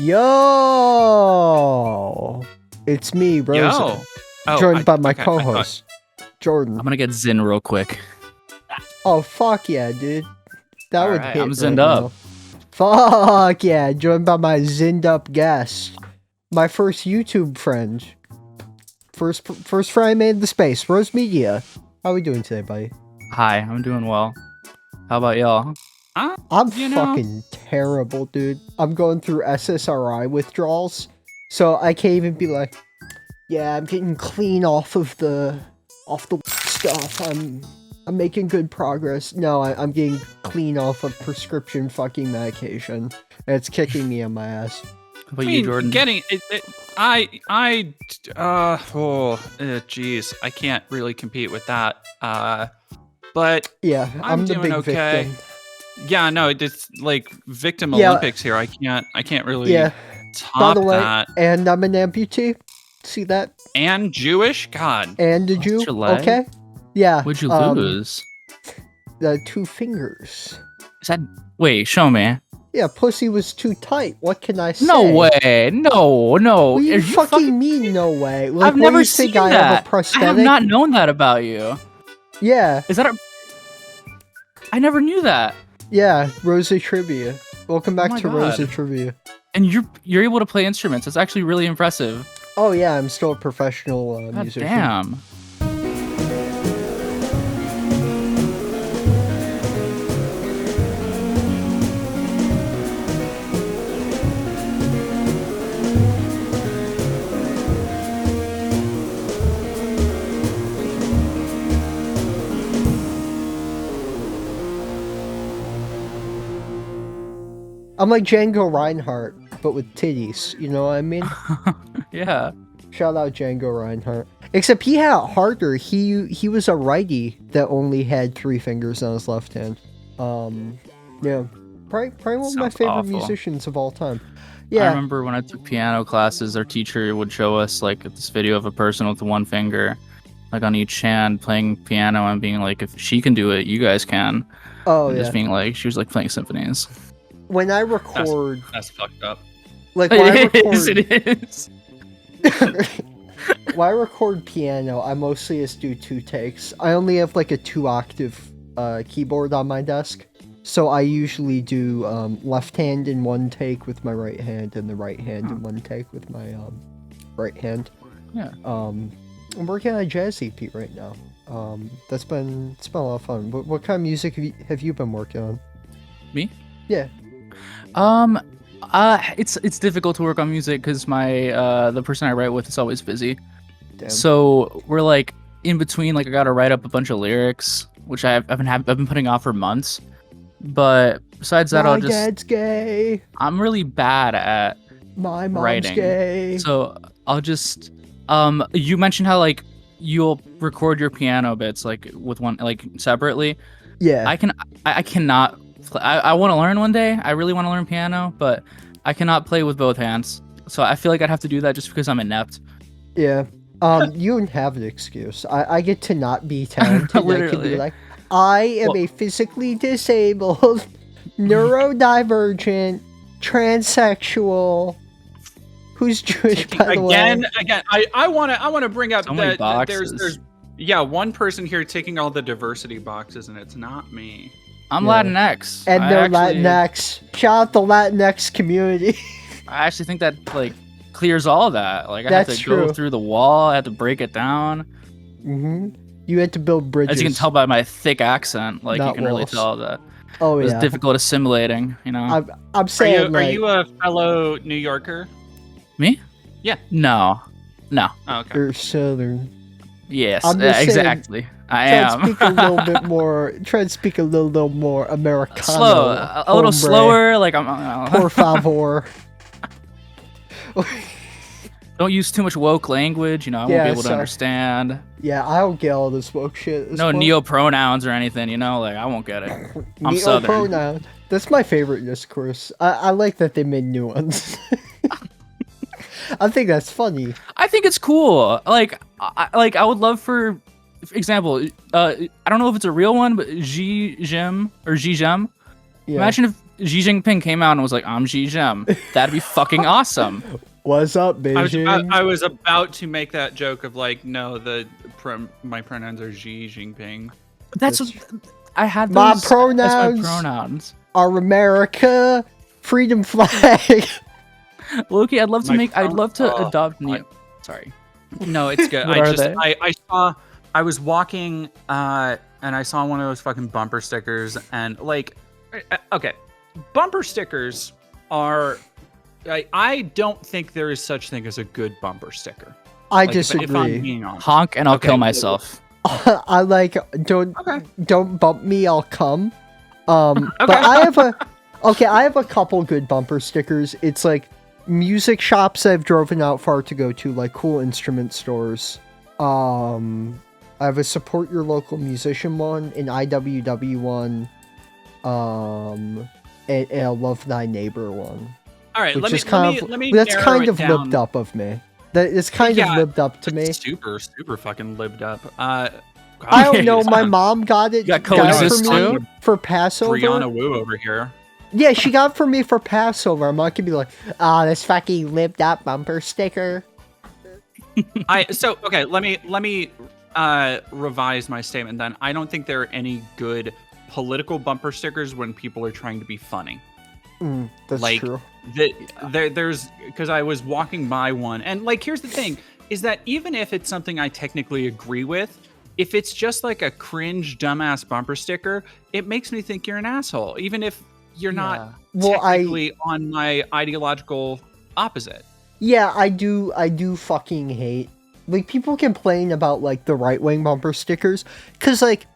Yo, it's me, Rosa, joined by my co-host, Jordan. I'm gonna get Zen real quick. Oh, fuck yeah, dude. That would hit I'm Zinned right up. now. Fuck yeah, joined by my zinned up guest. My first YouTube friend. First friend I made in the space, RoseMedia. How are we doing today, buddy? Hi, I'm doing well. How about y'all? I'm fucking terrible, dude. I'm going through SSRI withdrawals, so I can't even be like, yeah, I'm getting clean off the stuff. I'm making good progress. No, I'm getting clean off of prescription fucking medication. And it's kicking me in my ass. How about you, Jordan? Geez, I can't really compete with that. But yeah, I'm the doing big okay. victim. Yeah, no, it's like victim Olympics here. I can't really top By the way, that. and I'm an amputee. See that? And Jewish? God. And a Jew? your leg? Okay. Yeah. What'd you lose? The 2 fingers. Is that? Wait, show me. Yeah, pussy was too tight. What can I say? No way. No. What do you fucking mean, no way? Like, I've never seen think I that. have a prosthetic? I have not known that about you. Yeah. Is that a? I never knew that. Yeah, Rosa Trivia. Welcome back to God. Rosa Trivia. And you're able to play instruments. That's actually really impressive. Oh yeah, I'm still a professional God musician. damn. I'm like Django Reinhardt, but with titties. You know what I mean? Yeah. Shout out Django Reinhardt. Except he had it harder. He was a righty that only had 3 fingers on his left hand. Yeah. Probably one of my favorite musicians of all time. Yeah. I remember when I took piano classes, our teacher would show us like this video of a person with 1 finger, like on each hand, playing piano and being like, if she can do it, you guys can. Oh, and yeah. Just being like, she was like playing symphonies. When I record, that's fucked up. like when I record, It is. when I record piano, I mostly just do 2 takes. I only have like a 2-octave keyboard on my desk, so I usually do left hand in 1 take with my right hand, and the right hand in 1 take with my right hand. Yeah. I'm working on a jazz EP right now. It's been a lot of fun. What kind of music have you been working on? Me? Yeah. It's difficult to work on music because my the person I write with is always busy. Damn. So we're like in between. Like I gotta write up a bunch of lyrics, which I've been putting off for months. But besides that, my I'll just. dad's gay. I'm really bad at My mom's writing. gay. So I'll just. You mentioned how like you'll record your piano bits like with one like separately. Yeah. I cannot. I want to learn one day. I really want to learn piano, but I cannot play with both hands. So I feel like I'd have to do that just because I'm inept. Yeah. You don't have an excuse. I get to not be talented. I can be Literally. like, I am a physically disabled, neurodivergent, transsexual, who's Jewish, by the way. Again, I want to bring up So many that boxes. there's one person here ticking all the diversity boxes, and it's not me. I'm Yeah. Latinx. And I they're actually- Latinx. Shout out the Latinx community. I actually think that like clears all that. Like I That's have to true. go through the wall. I have to break it down. You had to build bridges. As you can tell by my thick accent, like Not you can really walls. tell that Oh, it was yeah. difficult assimilating. You know. I'm saying, Are you a fellow New Yorker? Me? Yeah. No. Oh, okay. you're Southern. Yes. I'm just saying, exactly. I Try to am. speak a little bit more. Try to speak a little more Americano. Slow. A little hombre, slower. Like I'm. Por favor. Don't use too much woke language. You know, I won't Yeah, be able to sorry. understand. Yeah, I don't get all this woke shit. as No well. neo-pronouns or anything. You know, like I won't get it. I'm Southern. Neo-pronoun. That's my favorite discourse. I like that they made new ones. I think that's funny. I think it's cool. I would love for example. I don't know if it's a real one, but Gem or Gem. Yeah. Imagine Xi Jinping came out and was like, "I'm Xi Jinping," that'd be fucking awesome. What's up, Beijing? I was about to make that joke of like, no, my pronouns are Xi Jinping. That's what I had. My Those pronouns. as my pronouns are America, freedom flag. Loki, I'd love to adopt Neo. Sorry. No, it's good. I was walking and I saw one of those fucking bumper stickers and like, okay, bumper stickers are. I don't think there is such thing as a good bumper sticker. I disagree. If I'm being honest. Honk and I'll kill myself. I like don't bump me, I'll come. But I have a couple good bumper stickers. It's like music shops I've driven out far to go to, like cool instrument stores. I have a support your local musician one, an IWW one, and a love thy neighbor one. All right, that's narrow kind of down. libbed up of me. That is kind of libbed up to me. Super fucking libbed up. I don't know. My mom got it for me for Passover. Brianna Wu over here. Yeah, she got it for me for Passover. I'm not gonna be like, this fucking libbed up bumper sticker. Let me revise my statement then. I don't think there are any good political bumper stickers when people are trying to be funny. That's true. There's because I was walking by one, and like here's the thing: is that even if it's something I technically agree with, if it's just like a cringe dumbass bumper sticker, it makes me think you're an asshole, even if you're not technically on my ideological opposite. Yeah, I do fucking hate like people complain about like the right-wing bumper stickers because like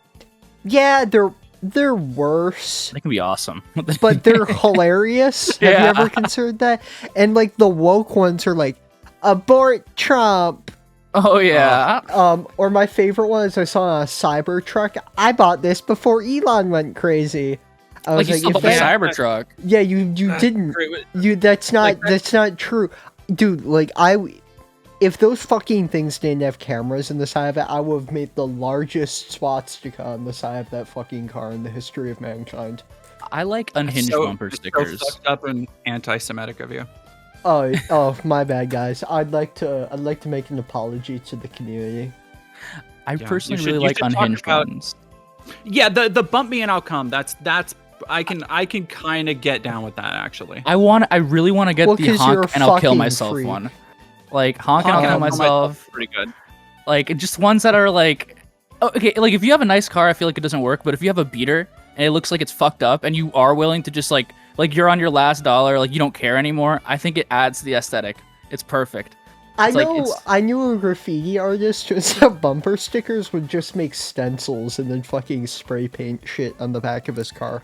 they're worse. They can be awesome. But they're hilarious. Have you ever considered that? And like the woke ones are like, abort Trump. Oh yeah. Or my favorite one is I saw on a Cybertruck. I bought this before Elon went crazy. I was like, if that Cybertruck. Yeah, you didn't. That's not true. Dude, like if those fucking things didn't have cameras in the side of it, I would have made the largest swastika on the side of that fucking car in the history of mankind. I like unhinged bumper stickers. So fucked up and anti-Semitic of you. Oh, my bad, guys. I'd like to make an apology to the community. I personally really like unhinged ones. Yeah, the bump me and I'll come. That's I can kind of get down with that actually. I really want to get the honk and I'll kill myself one. Like honk and I'll kill myself. Pretty good. Like just ones that are like, okay, like if you have a nice car, I feel like it doesn't work. But if you have a beater and it looks like it's fucked up, and you are willing to just like you're on your last dollar, like you don't care anymore, I think it adds to the aesthetic. It's perfect. I knew a graffiti artist who said bumper stickers would just make stencils and then fucking spray paint shit on the back of his car.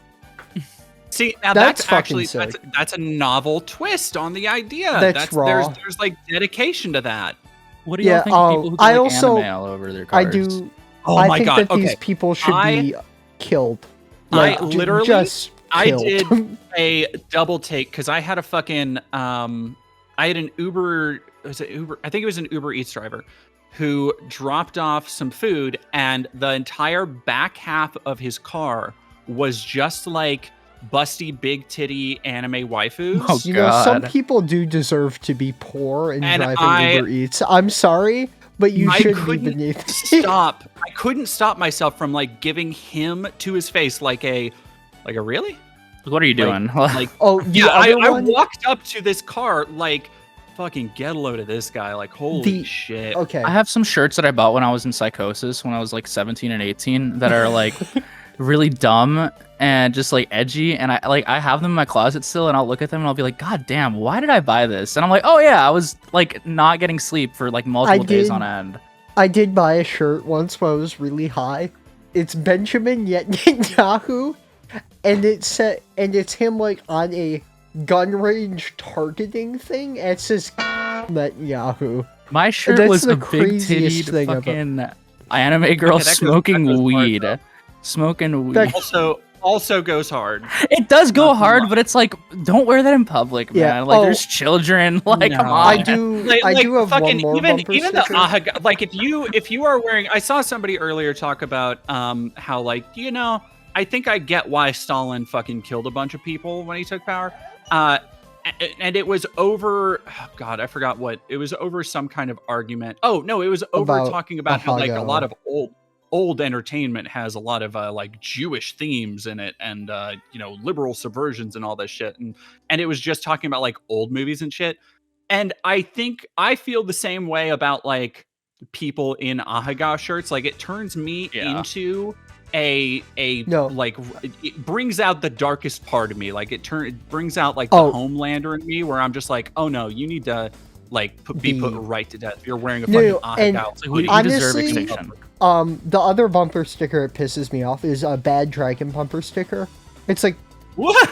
See, now that's actually that's a novel twist on the idea. That's raw. There's like dedication to that. What do you think of people who do anime all over their cars? I do. Oh I my think god! that these people should be killed. Like, I did killed. a double take because I had a fucking I had an Uber. Was it Uber? I think it was an Uber Eats driver who dropped off some food, and the entire back half of his car was just like busty big titty anime waifus. Oh, you know, some people do deserve to be poor and driving Uber Eats. I'm sorry, but you should be beneath me. I couldn't stop myself from like giving him to his face like a really? What are you doing? Like oh yeah, I walked up to this car like fucking get a load of this guy, like holy shit. Okay. I have some shirts that I bought when I was in psychosis when I was like 17 and 18 that are like really dumb and just like edgy, and I have them in my closet still, and I'll look at them and I'll be like, god damn, why did I buy this? And I'm like, oh yeah, I was like not getting sleep for like multiple days on end. I did buy a shirt once when I was really high. It's Benjamin Netanyahu, and it's him like on a gun range targeting thing, and it says Netanyahu. My shirt was a big titted fucking anime girl smoking weed. Smoking weed. Also goes hard. It does go hard, but it's like, don't wear that in public, man. Yeah. Like there's children. Like, come on. I do have one more bumper even sticker. Like if you are wearing, I saw somebody earlier talk about how like, you know, I think I get why Stalin fucking killed a bunch of people when he took power. And it was over, oh God, I forgot what. It was over some kind of argument. Oh, no, it was over talking about how like a lot of old entertainment has a lot of like Jewish themes in it and liberal subversions and all this shit. And it was just talking about like old movies and shit. And I think I feel the same way about like people in Ahaga shirts. Like it turns me into like it brings out the darkest part of me. Like it brings out like the Homelander in me, where I'm just like, oh no, you need to like be put right to death. You're wearing a fucking Ahaga. Like, you deserve extinction. The other bumper sticker that pisses me off is a Bad Dragon bumper sticker. It's like, what?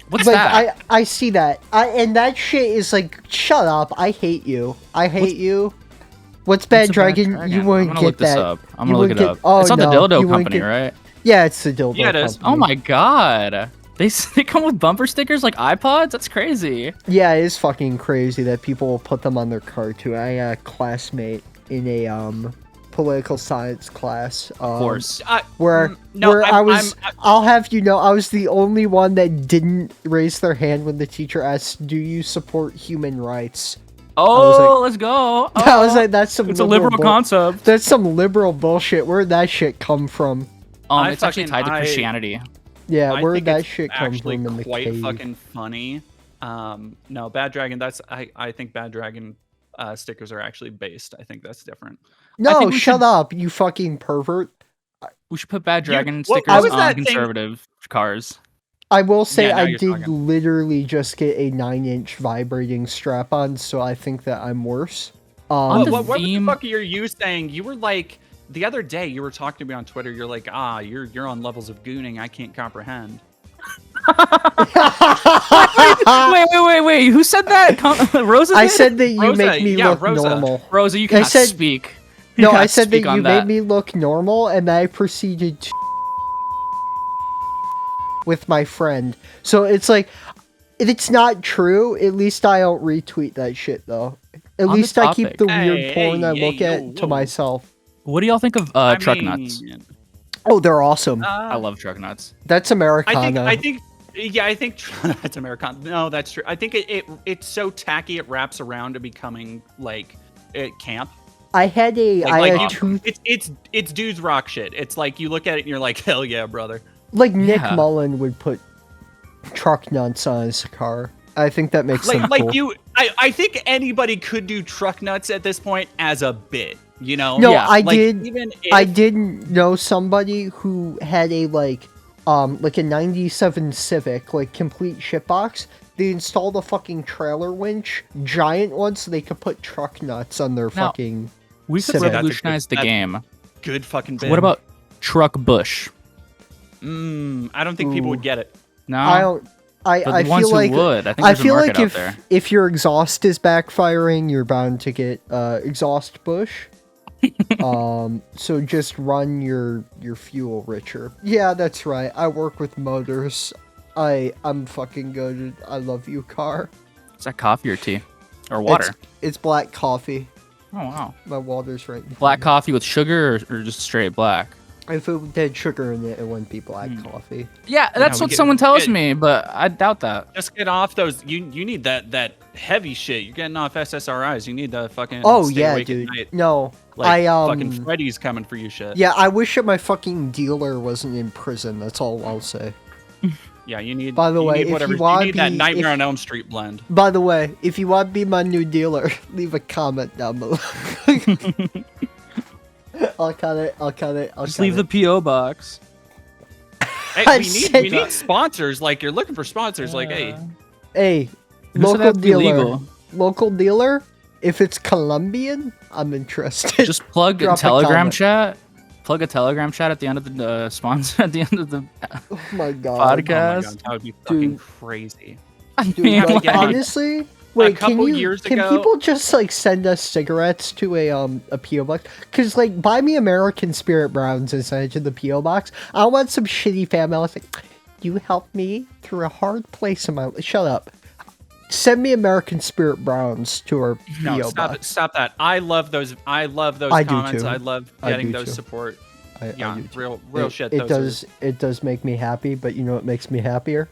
What's like, that? I see that. And that shit is like, shut up. I hate you. I hate you. What's Bad Dragon? You wouldn't get that. I'm gonna look it up. Oh, it's on the dildo company, right? Yeah, it's the dildo company. It is. Oh my god. They come with bumper stickers like iPods? That's crazy. Yeah, it is fucking crazy that people will put them on their car too. I had a classmate in a political science class. Of course. I'll have you know, I was the only one that didn't raise their hand when the teacher asked, "Do you support human rights?" Oh, let's go. I was like, that's some it's a liberal concept. That's some liberal bullshit. Where'd that shit come from? It's actually tied to Christianity. Yeah, where'd that shit come from in the quite cave? Fucking funny. No, Bad Dragon, I think Bad Dragon stickers are actually based. I think that's different. No, shut up, you fucking pervert. We should put Bad Dragon stickers on conservative cars. I will say I did literally just get a 9-inch vibrating strap-on, so I think that I'm worse. What the fuck are you saying? You were like, the other day you were talking to me on Twitter, you're like, you're on levels of gooning I can't comprehend. wait, who said that? Rosa did? I said that you make me look normal. Rosa, you cannot speak. No, I said that you made me look normal, and I proceeded to with my friend. So it's like, if it's not true, at least I don't retweet that shit, though. At least I keep the weird porn I look at to myself. What do y'all think of truck nuts? Oh, they're awesome. I love truck nuts. That's Americana. I think that's Americana. No, that's true. I think it's so tacky it wraps around to becoming like camp. I had it's dudes rock shit. It's like you look at it and you're like, hell yeah, brother. Like Nick Mullen would put truck nuts on his car. I think that makes them cool. I think anybody could do truck nuts at this point as a bit, you know? No, I did know somebody who had a like a 97 Civic, like complete shitbox. They installed a fucking trailer winch, giant one, so they could put truck nuts on their fucking We could revolutionize the game. Good fucking bit. What about truck bush? I don't think people would get it. No, I don't. I feel like would. I feel like if your exhaust is backfiring, you're bound to get exhaust bush. So just run your fuel richer. Yeah, that's right. I work with motors. I'm fucking good. I love you, car. Is that coffee or tea or water? It's black coffee. Oh wow. My water's right. Black coffee with sugar or just straight black? If it had sugar in it, it wouldn't be black coffee. Yeah, that's what someone tells me, but I doubt that. Just get off those. You need that heavy shit. You're getting off SSRIs. You need the fucking. Oh yeah, dude. No, like, fucking Freddy's coming for you, shit. Yeah, I wish that my fucking dealer wasn't in prison. That's all I'll say. Yeah, you need. By the way, if you need that Nightmare on Elm Street blend. By the way, if you want to be my new dealer, leave a comment down below. I'll cut it. Just leave the PO box. Hey, we need sponsors. Like, you're looking for sponsors. Like, hey, local dealer. If it's Colombian, I'm interested. Just plug a Telegram chat. Plug a Telegram chat at the end of the sponsor. At the end of the podcast. Oh my god, that would be fucking crazy. Dude, like, honestly. Wait, can people just like send us cigarettes to a PO box? Cause like buy me American Spirit Browns and send it to the PO box. I want some shitty family. Like, you helped me through a hard place in my life. Shut up. Send me American Spirit Browns to our PO box. Stop that. I love those comments. I love getting those support. Yeah, YouTube. real shit. It does make me happy, but you know what makes me happier?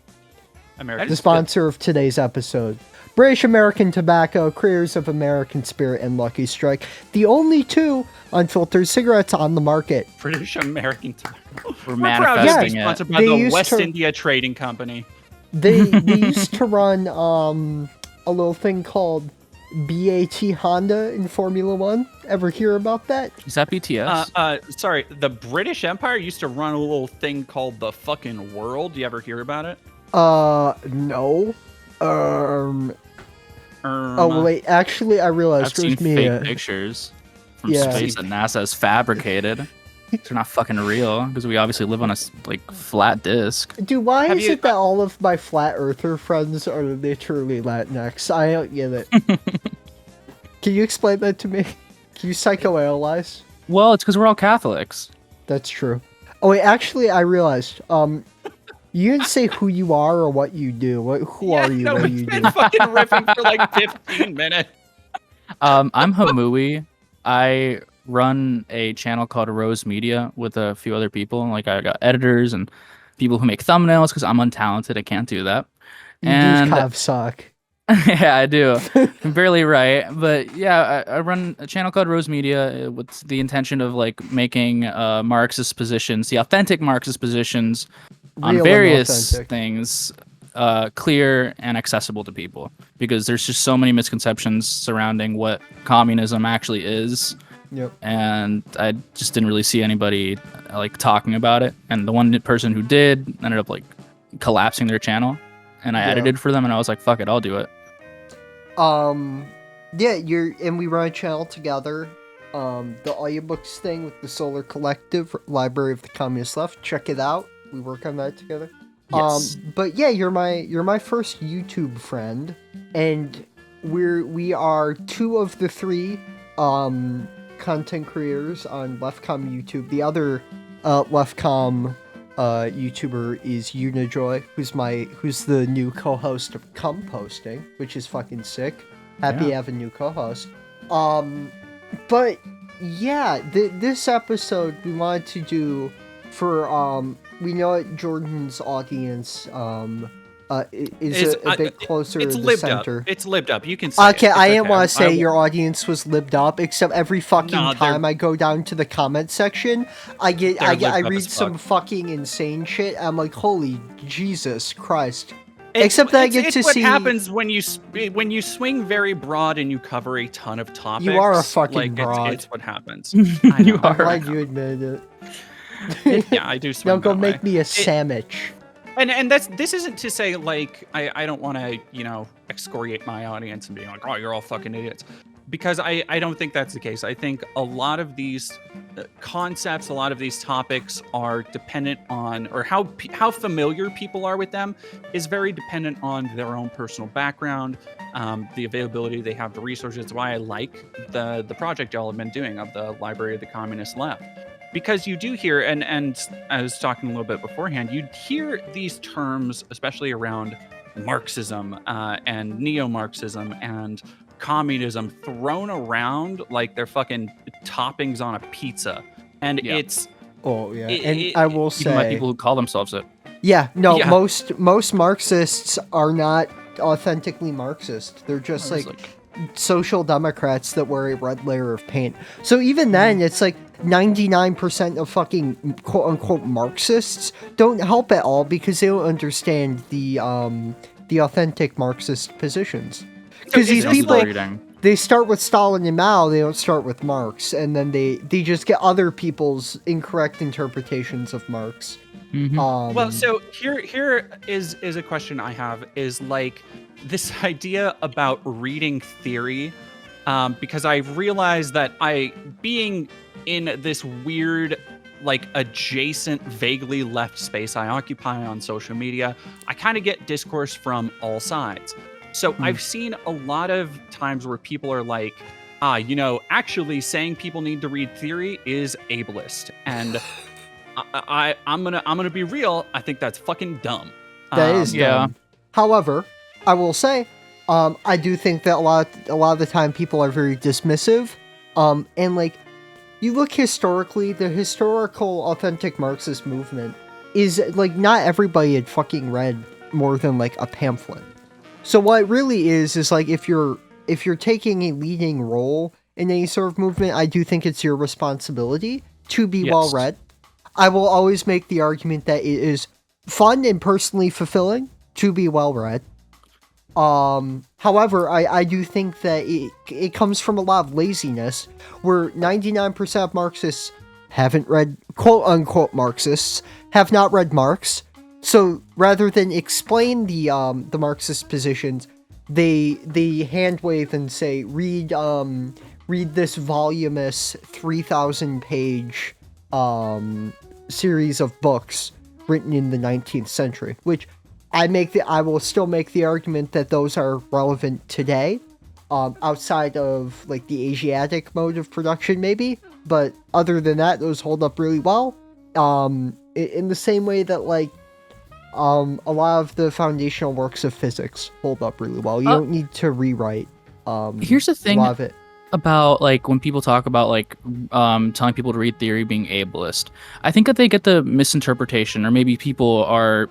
American. The sponsor of today's episode, British American Tobacco, creators of American Spirit and Lucky Strike, the only two unfiltered cigarettes on the market. British American Tobacco. We're proud to manifesting be it. sponsored by the West India Trading Company. They used to run a little thing called BAT Honda in Formula One. Ever hear about that? Is that BTS? Sorry, the British Empire used to run a little thing called the fucking World. Do you ever hear about it? No. Oh wait, actually, I realized. I've seen fake pictures from space that NASA has fabricated. They're not fucking real because we obviously live on a flat disc. Dude, why is it that all of my flat earther friends are literally Latinx? I don't get it. Can you explain that to me? Can you psychoanalyze? Well, it's because we're all Catholics. That's true. Oh wait, actually, I realized. You didn't say who you are or what you do. Who are you? What do you do? Fucking riffing for like 15 minutes. I'm Hamui. I run a channel called Rose Media with a few other people. Like I got editors and people who make thumbnails because I'm untalented. I can't do that. You do kind of suck. Yeah, I do. I'm barely right, but yeah, I run a channel called Rose Media with the intention of like making Marxist positions, the authentic Marxist positions on various things clear and accessible to people, because there's just so many misconceptions surrounding what communism actually is. Yep. And I just didn't really see anybody like talking about it, and the one person who did ended up like collapsing their channel, and I edited for them, and I was like, fuck it, I'll do it. Yeah, and we run a channel together. The audiobooks thing with the Solar Collective, Library of the Communist Left. Check it out. We work on that together. Yes. But yeah, you're my first YouTube friend, and we are two of the three content creators on Leftcom YouTube. The other Leftcom YouTuber is Unijoy, who's the new co-host of Cum Posting, which is fucking sick. Happy to have a new co-host. But yeah, this episode we wanted to do for we know that Jordan's audience is a bit closer to the center. Up. It's libbed up. You can say okay, I didn't want to say your audience was libbed up, except every fucking time I go down to the comment section, I read some fucking insane shit. I'm like, holy Jesus Christ. Except that I get to see what happens when you swing very broad and you cover a ton of topics. You are a fucking broad. It's what happens. You are. I'm glad you admitted it. Yeah, I do swing. Now go make me a sandwich. And this isn't to say like I don't want to excoriate my audience and be like, oh, you're all fucking idiots, because I don't think that's the case. I think a lot of these concepts, a lot of these topics are dependent on, or how familiar people are with them is very dependent on their own personal background, the availability they have to resources. It's why I like the project y'all have been doing of the Library of the Communist Left. Because you do hear, and I was talking a little bit beforehand, you'd hear these terms, especially around Marxism and neo-Marxism and communism, thrown around like they're fucking toppings on a pizza. And it's... Oh, yeah. And I will say... Even by people who call themselves it. Yeah, no, most Marxists are not authentically Marxist. They're just like social democrats that wear a red layer of paint. So even then, it's like 99% of fucking quote-unquote Marxists don't help at all because they don't understand the authentic Marxist positions. Because these people, they start with Stalin and Mao, they don't start with Marx, and then they just get other people's incorrect interpretations of Marx. Mm-hmm. Well, so here is a question I have, is like this idea about reading theory, because I realized that being in this weird, like adjacent, vaguely left space I occupy on social media, I kind of get discourse from all sides. So I've seen a lot of times where people are like, actually saying people need to read theory is ableist. And I'm gonna be real. I think that's fucking dumb. That is dumb. However, I will say, I do think that a lot of the time people are very dismissive, and like you look historically, the historical authentic Marxist movement is like not everybody had fucking read more than like a pamphlet. So what it really is like if you're taking a leading role in any sort of movement, I do think it's your responsibility to be well read. I will always make the argument that it is fun and personally fulfilling to be well read. However, I do think that it comes from a lot of laziness, where 99% of Marxists haven't read, quote unquote Marxists, have not read Marx. So rather than explain the Marxist positions, they hand wave and say, read this voluminous 3,000 page series of books written in the 19th century, which I will still make the argument that those are relevant today, outside of like the Asiatic mode of production maybe, but other than that, those hold up really well. In the same way that like a lot of the foundational works of physics hold up really well. You don't need to rewrite here's the thing a lot of it. About like when people talk about like telling people to read theory being ableist. I think that they get the misinterpretation, or maybe people are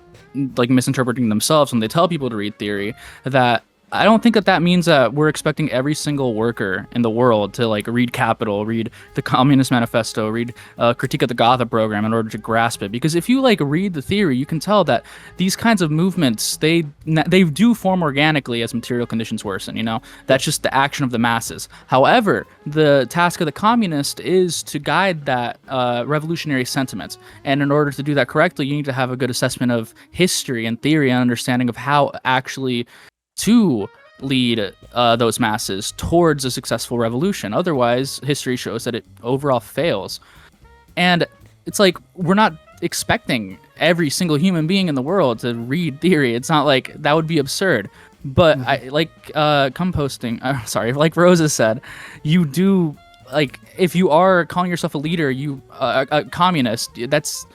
like misinterpreting themselves when they tell people to read theory, that I don't think that means that we're expecting every single worker in the world to like read Capital, read the Communist Manifesto, read Critique of the Gotha program in order to grasp it. Because if you like read the theory, you can tell that these kinds of movements, they do form organically as material conditions worsen, you know? That's just the action of the masses. However, the task of the communist is to guide that revolutionary sentiment. And in order to do that correctly, you need to have a good assessment of history and theory and understanding of how actually to lead those masses towards a successful revolution. Otherwise, history shows that it overall fails. And it's like, we're not expecting every single human being in the world to read theory. It's not like, that would be absurd. But I like composting, like Rosa said, you do, like, if you are calling yourself a leader, a communist, that's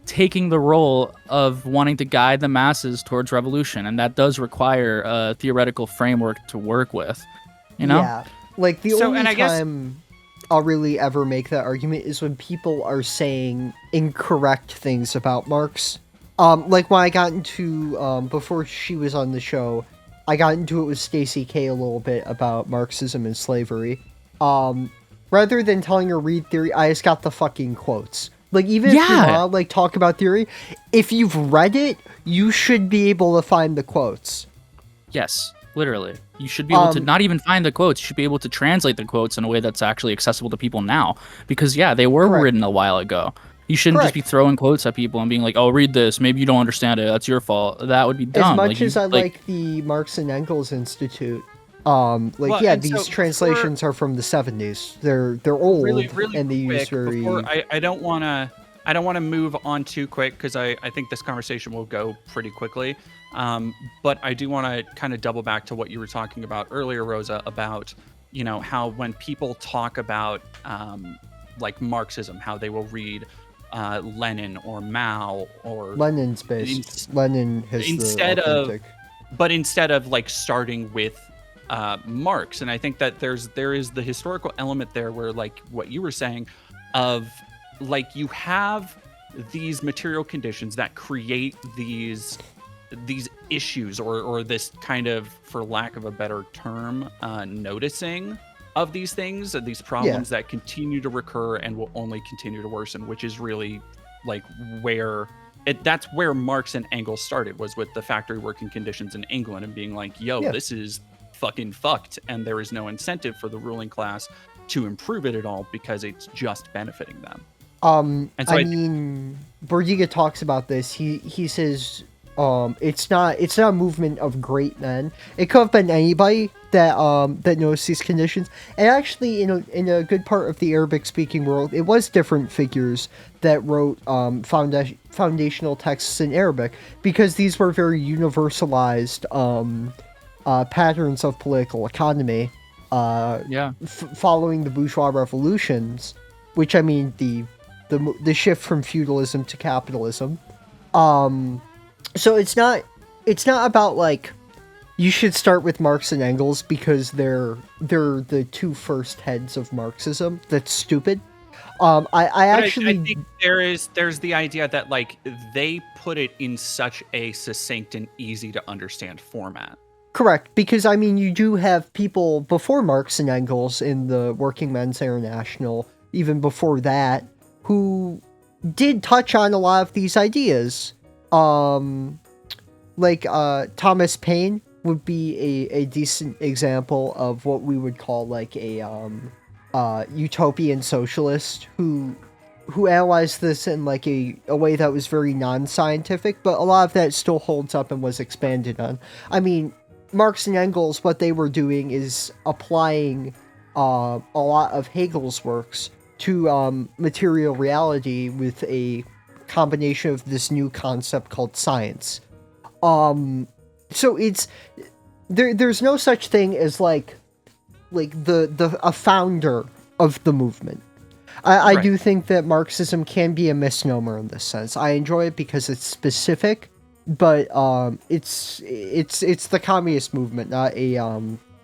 taking the role of wanting to guide the masses towards revolution, and that does require a theoretical framework to work with, you know? Yeah, like the only time I'll really ever make that argument is when people are saying incorrect things about Marx. Like when I got into, before she was on the show, I got into it with Stacey K a little bit about Marxism and slavery. Rather than telling her read theory, I just got the fucking quotes. Like, even if you want to, like, talk about theory, if you've read it, you should be able to find the quotes. Yes, literally. You should be able to not even find the quotes. You should be able to translate the quotes in a way that's actually accessible to people now. Because, yeah, they were written a while ago. You shouldn't just be throwing quotes at people and being like, oh, read this. Maybe you don't understand it. That's your fault. That would be dumb. As much as I like the Marx and Engels Institute, these translations are from the 70s. They're old, really and they use very. I don't want to move on too quick because I think this conversation will go pretty quickly. But I do want to kind of double back to what you were talking about earlier, Rosa, about how when people talk about like Marxism, how they will read Lenin or Mao or Lenin's based. Lenin has instead of like starting with Marx. And I think that there is the historical element there where, like what you were saying, of like you have these material conditions that create these issues or this kind of, for lack of a better term, noticing of these things, these problems that continue to recur and will only continue to worsen, which is really like that's where Marx and Engels started, was with the factory working conditions in England and being like, this is fucking fucked, and there is no incentive for the ruling class to improve it at all because it's just benefiting them. And so Bordiga talks about this. He says it's not a movement of great men. It could have been anybody that knows these conditions. And actually, in a good part of the Arabic speaking world, it was different figures that wrote foundational texts in Arabic, because these were very universalized patterns of political economy, following the bourgeois revolutions, which I mean the shift from feudalism to capitalism. So it's not about like you should start with Marx and Engels because they're the two first heads of Marxism. That's stupid. I actually I think there's the idea that like they put it in such a succinct and easy to understand format. correct, because I mean you do have people before Marx and Engels in the Working Men's International, even before that, who did touch on a lot of these ideas. Like Thomas Paine would be a decent example of what we would call like a utopian socialist who analyzed this in like a way that was very non-scientific, but a lot of that still holds up and was expanded on. I mean, Marx and Engels, what they were doing is applying a lot of Hegel's works to material reality with a combination of this new concept called science. So it's there's no such thing as like a founder of the movement. I Right. do think that Marxism can be a misnomer in this sense. I enjoy it because it's specific, but it's the communist movement, not a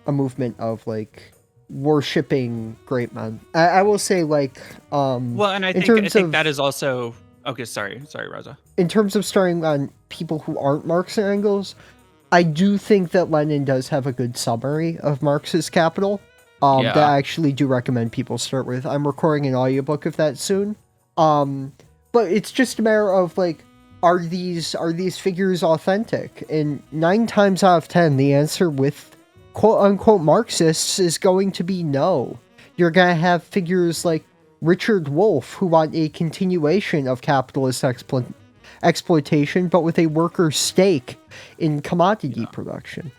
movement of like worshipping great men. I will say like Well, and I in think terms of that is also okay. Sorry, Rosa. in terms of starting on people who aren't Marx and Engels, I do think that Lenin does have a good summary of Marx's Capital. Yeah. That I actually do recommend people start with. I'm recording an audiobook of that soon. But it's just a matter of like, are these figures authentic? And 9 times out of 10, the answer with quote unquote Marxists is going to be no. You're gonna have figures like Richard Wolff who want a continuation of capitalist exploitation, but with a worker's stake in commodity production,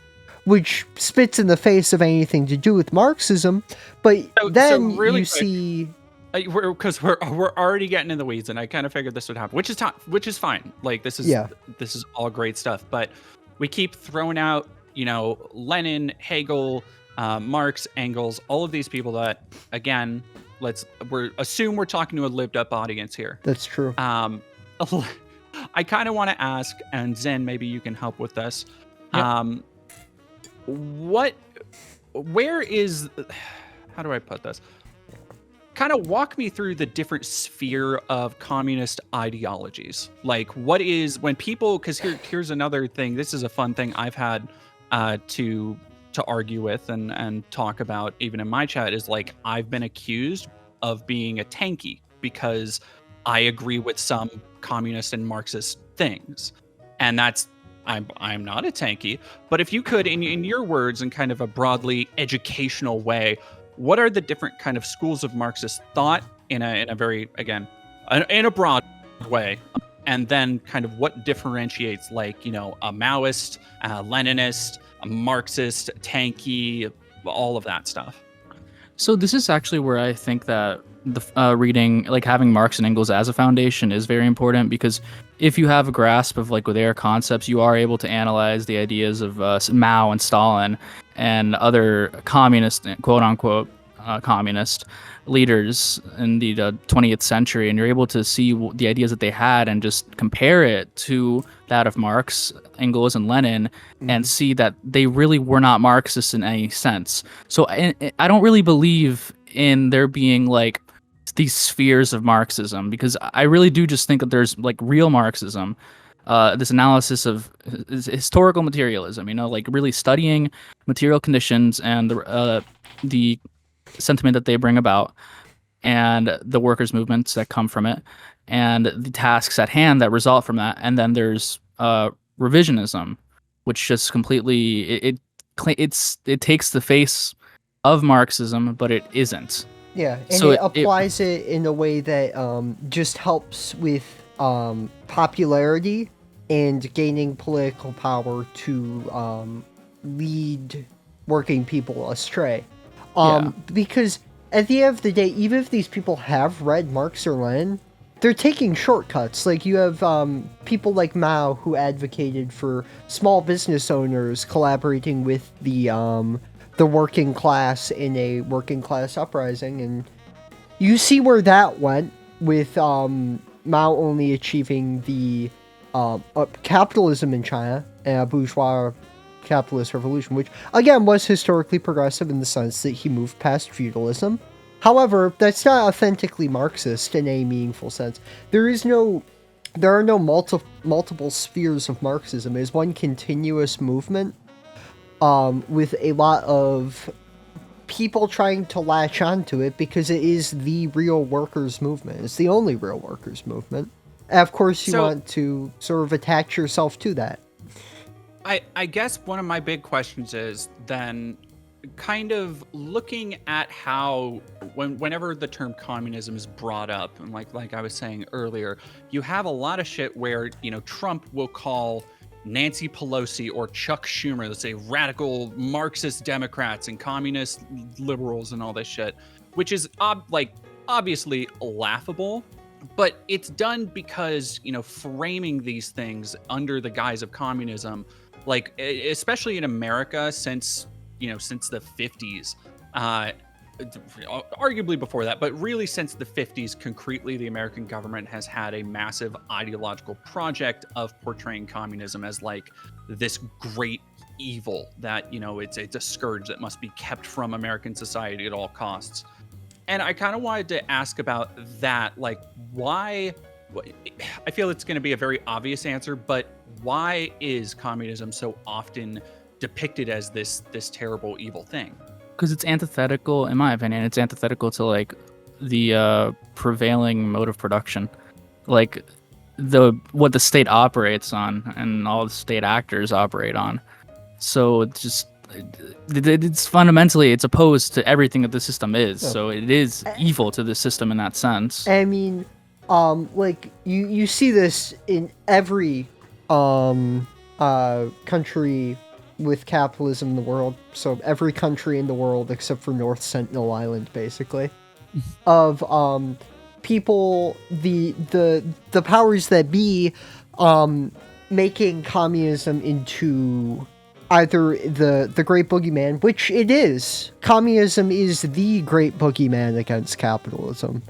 which spits in the face of anything to do with Marxism. But then really you quick, see, because we're already getting in the weeds, and I kind of figured this would happen, which is fine. Like this is all great stuff, but we keep throwing out, Lenin, Hegel, Marx, Engels, all of these people that, again, assume we're talking to a lived up audience here. that's true. I kind of want to ask, and Zen, maybe you can help with this. Yep. How do I put this? Kind of walk me through the different sphere of communist ideologies. Like, what is when people? Because here's another thing. This is a fun thing I've had to argue with and talk about, even in my chat. Is like I've been accused of being a tanky because I agree with some communist and Marxist things, and that's I'm not a tanky. But if you could, in your words, in kind of a broadly educational way, what are the different kind of schools of Marxist thought in a very, again, in a broad way, and then kind of what differentiates like a Maoist, a Leninist, a Marxist, tanky, all of that stuff. So this is actually where I think that the reading, like having Marx and Engels as a foundation, is very important, because if you have a grasp of like their concepts, you are able to analyze the ideas of Mao and Stalin and other communist, quote unquote, communist leaders in the 20th century, and you're able to see the ideas that they had and just compare it to that of Marx, Engels, and Lenin, and see that they really were not Marxists in any sense. So I don't really believe in there being like these spheres of Marxism, because I really do just think that there's like real Marxism, this analysis of historical materialism, like really studying material conditions and the sentiment that they bring about, and the workers' movements that come from it, and the tasks at hand that result from that. And then there's revisionism, which just completely it takes the face of Marxism, but it isn't. Yeah, and So it applies it in a way that just helps with popularity and gaining political power to lead working people astray. Because at the end of the day, even if these people have read Marx or Lenin, they're taking shortcuts. Like you have people like Mao who advocated for small business owners collaborating with the working class in a working class uprising, and you see where that went with Mao only achieving the capitalism in China and a bourgeois capitalist revolution, which again was historically progressive in the sense that he moved past feudalism. However, that's not authentically Marxist in a meaningful sense. There are no multiple spheres of Marxism. It is one continuous movement, with a lot of people trying to latch onto it because it is the real workers' movement. It's the only real workers' movement. And of course, you want to sort of attach yourself to that. I guess one of my big questions is then kind of looking at how whenever the term communism is brought up, and like I was saying earlier, you have a lot of shit where, you know, Trump will call Nancy Pelosi or Chuck Schumer, let's say, radical Marxist Democrats and communist liberals and all this shit, which is obviously laughable. But it's done because, you know, framing these things under the guise of communism, like especially in America since the 50s, arguably before that, but really since the 50s, concretely, the American government has had a massive ideological project of portraying communism as like this great evil that, you know, it's a scourge that must be kept from American society at all costs. And I kind of wanted to ask about that, like, why? I feel it's going to be a very obvious answer, but why is communism so often depicted as this terrible, evil thing? Because it's antithetical, in my opinion, it's antithetical to like the prevailing mode of production, like what the state operates on and all the state actors operate on. So it's fundamentally, it's opposed to everything that the system is. So it is evil to the system in that sense. I mean, like you see this in every country with capitalism in the world. So every country in the world except for North Sentinel Island, basically, of people, the powers that be, making communism into either the great boogeyman, which it is. Communism is the great boogeyman against capitalism.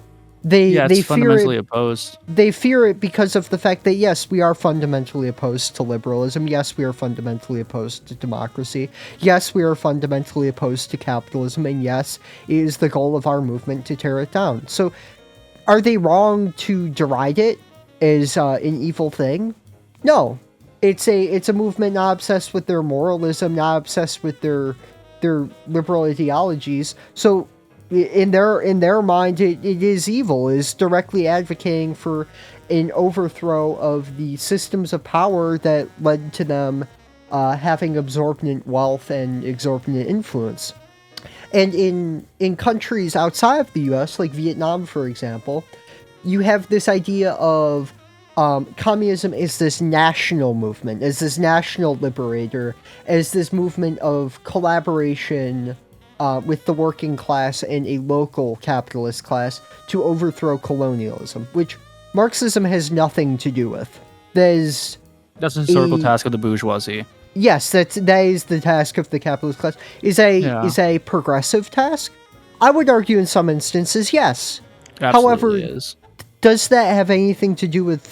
They fundamentally opposed. They fear it because of the fact that, yes, we are fundamentally opposed to liberalism. Yes, we are fundamentally opposed to democracy. Yes, we are fundamentally opposed to capitalism. And yes, it is the goal of our movement to tear it down. So, are they wrong to deride it as an evil thing? No. It's a movement not obsessed with their moralism, not obsessed with their liberal ideologies. So, in their mind, it is evil. It is directly advocating for an overthrow of the systems of power that led to them having exorbitant wealth and exorbitant influence. And in countries outside of the U.S., like Vietnam, for example, you have this idea of communism is this national movement, as this national liberator, as this movement of collaboration with the working class and a local capitalist class to overthrow colonialism, which Marxism has nothing to do with. That's a historical task of the bourgeoisie. Yes, that is the task of the capitalist class. Is a progressive task? I would argue in some instances, yes. Absolutely. However, does that have anything to do with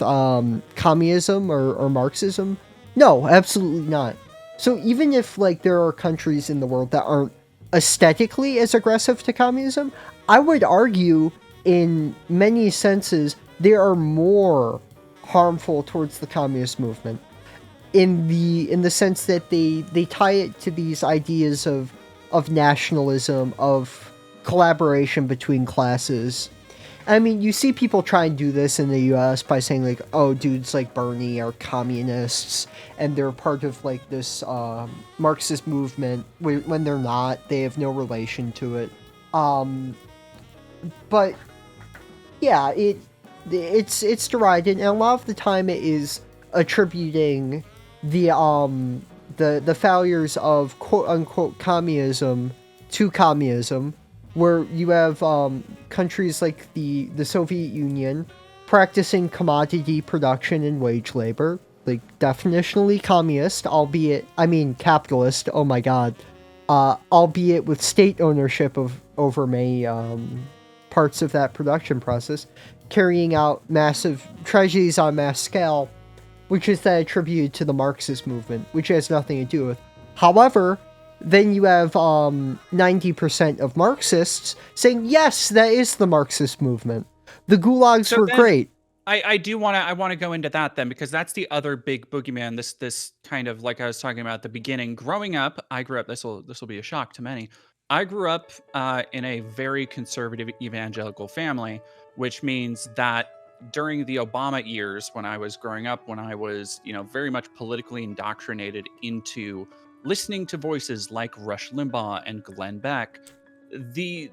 communism or Marxism? No, absolutely not. So even if like there are countries in the world that aren't aesthetically as aggressive to communism, I would argue in many senses they are more harmful towards the communist movement in the sense that they tie it to these ideas of nationalism, of collaboration between classes. I mean, you see people try and do this in the US by saying like, oh, dudes like Bernie are communists and they're part of like this Marxist movement, when they're not. They have no relation to it. But yeah, it's derided, and a lot of the time it is attributing the failures of quote unquote communism to communism, where you have countries like the Soviet Union practicing commodity production and wage labor, like definitionally communist, capitalist, oh my god, albeit with state ownership over many parts of that production process, carrying out massive tragedies on mass scale, which is then attributed to the Marxist movement, which has nothing to do with. However, then you have 90% of Marxists saying, yes, that is the Marxist movement. The gulags were great. I do want to go into that then, because that's the other big boogeyman. This kind of, like I was talking about at the beginning. Growing up, I grew up. This will be a shock to many. I grew up in a very conservative evangelical family, which means that during the Obama years, when I was growing up, when I was very much politically indoctrinated into listening to voices like Rush Limbaugh and Glenn Beck, the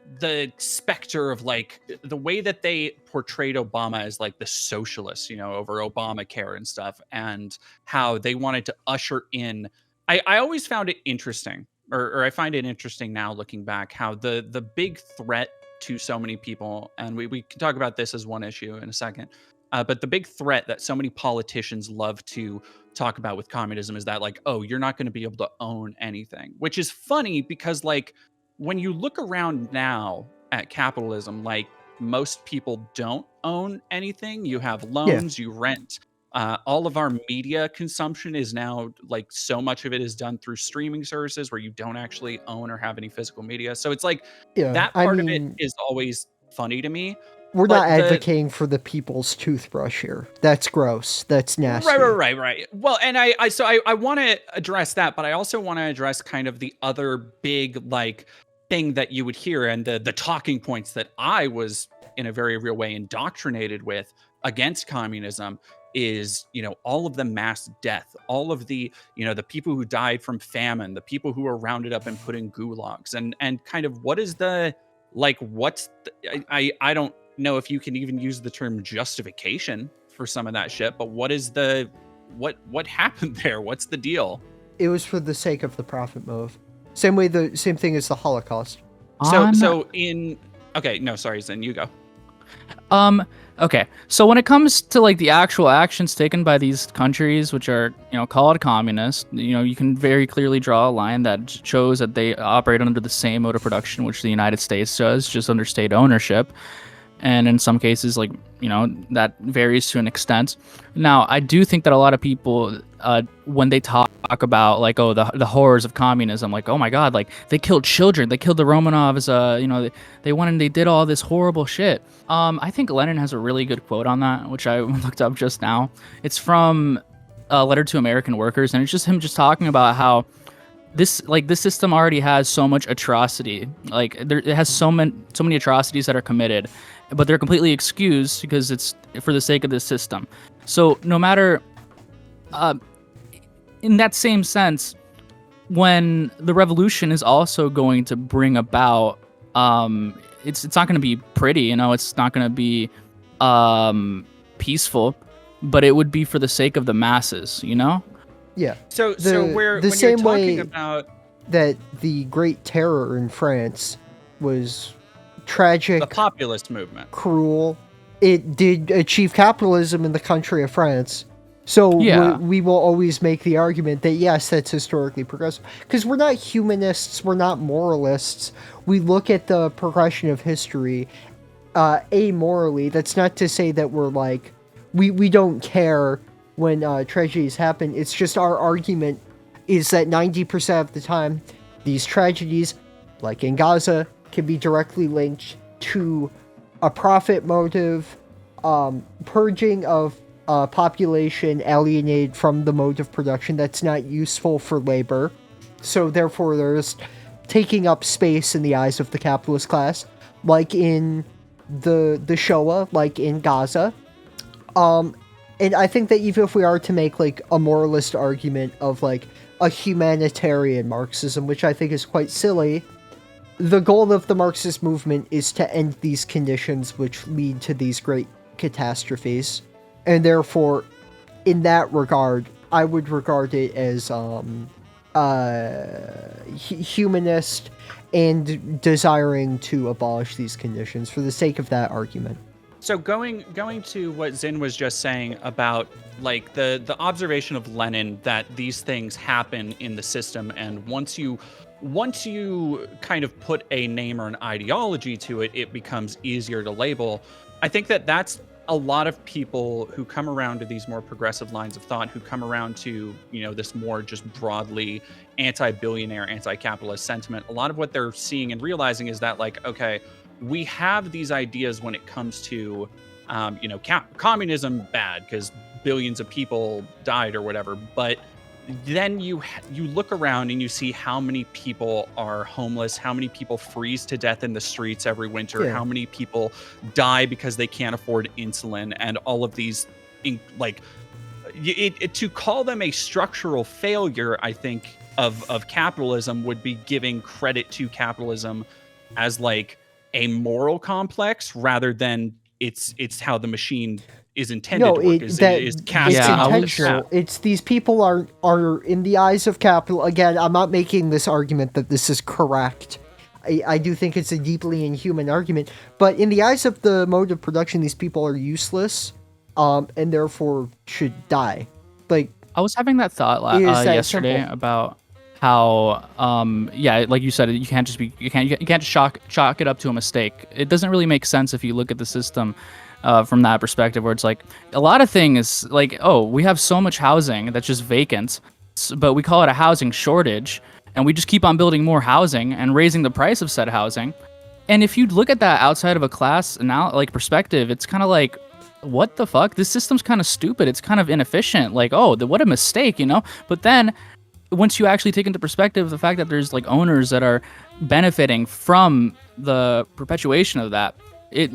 specter of like the way that they portrayed Obama as like the socialist, over Obamacare and stuff, and how they wanted to usher in. I always found it interesting, or I find it interesting now looking back, how the big threat to so many people, and we can talk about this as one issue in a second, but the big threat that so many politicians love to talk about with communism is that, like, oh, you're not going to be able to own anything, which is funny because, like, when you look around now at capitalism, like, most people don't own anything. You have loans, you rent. All of our media consumption is now, like, so much of it is done through streaming services where you don't actually own or have any physical media. So it's like that part of it is always funny to me. We're not advocating for the people's toothbrush here. That's gross. That's nasty. Right. Well, and I want to address that, but I also want to address kind of the other big, like, thing that you would hear, and the talking points that I was in a very real way indoctrinated with against communism is, all of the mass death, all of the, the people who died from famine, the people who were rounded up and put in gulags, and kind of what is the, like, what's the, I don't know if you can even use the term justification for some of that shit, but what is the, what happened there? What's the deal? It was for the sake of the profit motive. Same thing as the Holocaust. Okay, no, sorry, Zen, you go. Okay, so when it comes to, like, the actual actions taken by these countries, which are, called communist, you can very clearly draw a line that shows that they operate under the same mode of production which the United States does, just under state ownership. And in some cases, like, that varies to an extent. Now, I do think that a lot of people, when they talk about, like, oh, the horrors of communism, like, oh my God, like, they killed children, they killed the Romanovs, they went and they did all this horrible shit. I think Lenin has a really good quote on that, which I looked up just now. It's from a letter to American workers, and it's just him just talking about how this system already has so much atrocity. Like, it has so many atrocities that are committed, but they're completely excused because it's for the sake of this system. So no matter, in that same sense, when the revolution is also going to bring about, it's not going to be pretty, it's not going to be peaceful, but it would be for the sake of the masses, Yeah. So when you're talking about that the Great Terror in France was tragic, the populist movement, cruel, it did achieve capitalism in the country of France. So we will always make the argument that yes, that's historically progressive, because we're not humanists, we're not moralists. We look at the progression of history amorally. That's not to say that we're like we don't care when tragedies happen. It's just our argument is that 90% of the time, these tragedies, like in Gaza, can be directly linked to a profit motive, purging of population alienated from the mode of production that's not useful for labor. So therefore, there's taking up space in the eyes of the capitalist class, like in the Shoah, like in Gaza. And I think that even if we are to make, like, a moralist argument of, like, a humanitarian Marxism, which I think is quite silly, the goal of the Marxist movement is to end these conditions which lead to these great catastrophes. And therefore, in that regard, I would regard it as humanist and desiring to abolish these conditions for the sake of that argument. So going to what Zin was just saying about, like, the observation of Lenin that these things happen in the system, and once you kind of put a name or an ideology to it, it becomes easier to label. I think that that's a lot of people who come around to these more progressive lines of thought, who come around to, this more just broadly anti-billionaire, anti-capitalist sentiment, a lot of what they're seeing and realizing is that, like, okay, we have these ideas when it comes to, communism bad because billions of people died or whatever, but then you look around and you see how many people are homeless, how many people freeze to death in the streets every winter, how many people die because they can't afford insulin, and all of these, to call them a structural failure, I think, of capitalism would be giving credit to capitalism as like a moral complex rather than it's how the machine is intended to work. Is cast it's into intentional. It's these people are in the eyes of capital. Again, I'm not making this argument that this is correct. I do think it's a deeply inhuman argument, but in the eyes of the mode of production, these people are useless, and therefore should die. Like, I was having that thought yesterday about how, like you said, you can't just chalk it up to a mistake. It doesn't really make sense if you look at the system from that perspective, where it's like a lot of things like, oh, we have so much housing that's just vacant, but we call it a housing shortage, and we just keep on building more housing and raising the price of said housing. And if you look at that outside of a class perspective, it's kind of like, what the fuck? This system's kind of stupid. It's kind of inefficient. Like, oh, what a mistake, But then once you actually take into perspective the fact that there's like owners that are benefiting from the perpetuation of that, it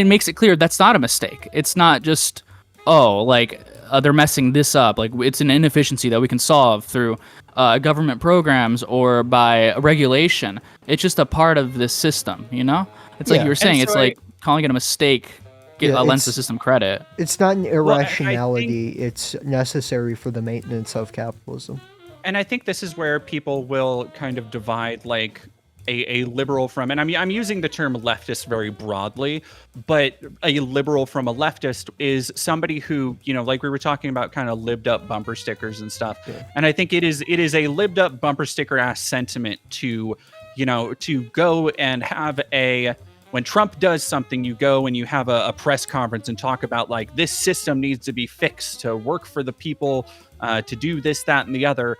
makes it clear that's not a mistake. It's not just, they're messing this up. Like, it's an inefficiency that we can solve through government programs or by regulation. It's just a part of this system, It's like you were saying, it's like calling it a mistake lends the system credit. It's not an irrationality. It's necessary for the maintenance of capitalism. And I think this is where people will kind of divide, like, a liberal from, and I'm using the term leftist very broadly, but a liberal from a leftist is somebody who, like we were talking about, kind of libbed up bumper stickers and stuff. Yeah. And I think it is a libbed up bumper sticker ass sentiment to go and have when Trump does something, you go and you have a press conference and talk about, like, this system needs to be fixed to work for the people, to do this, that, and the other,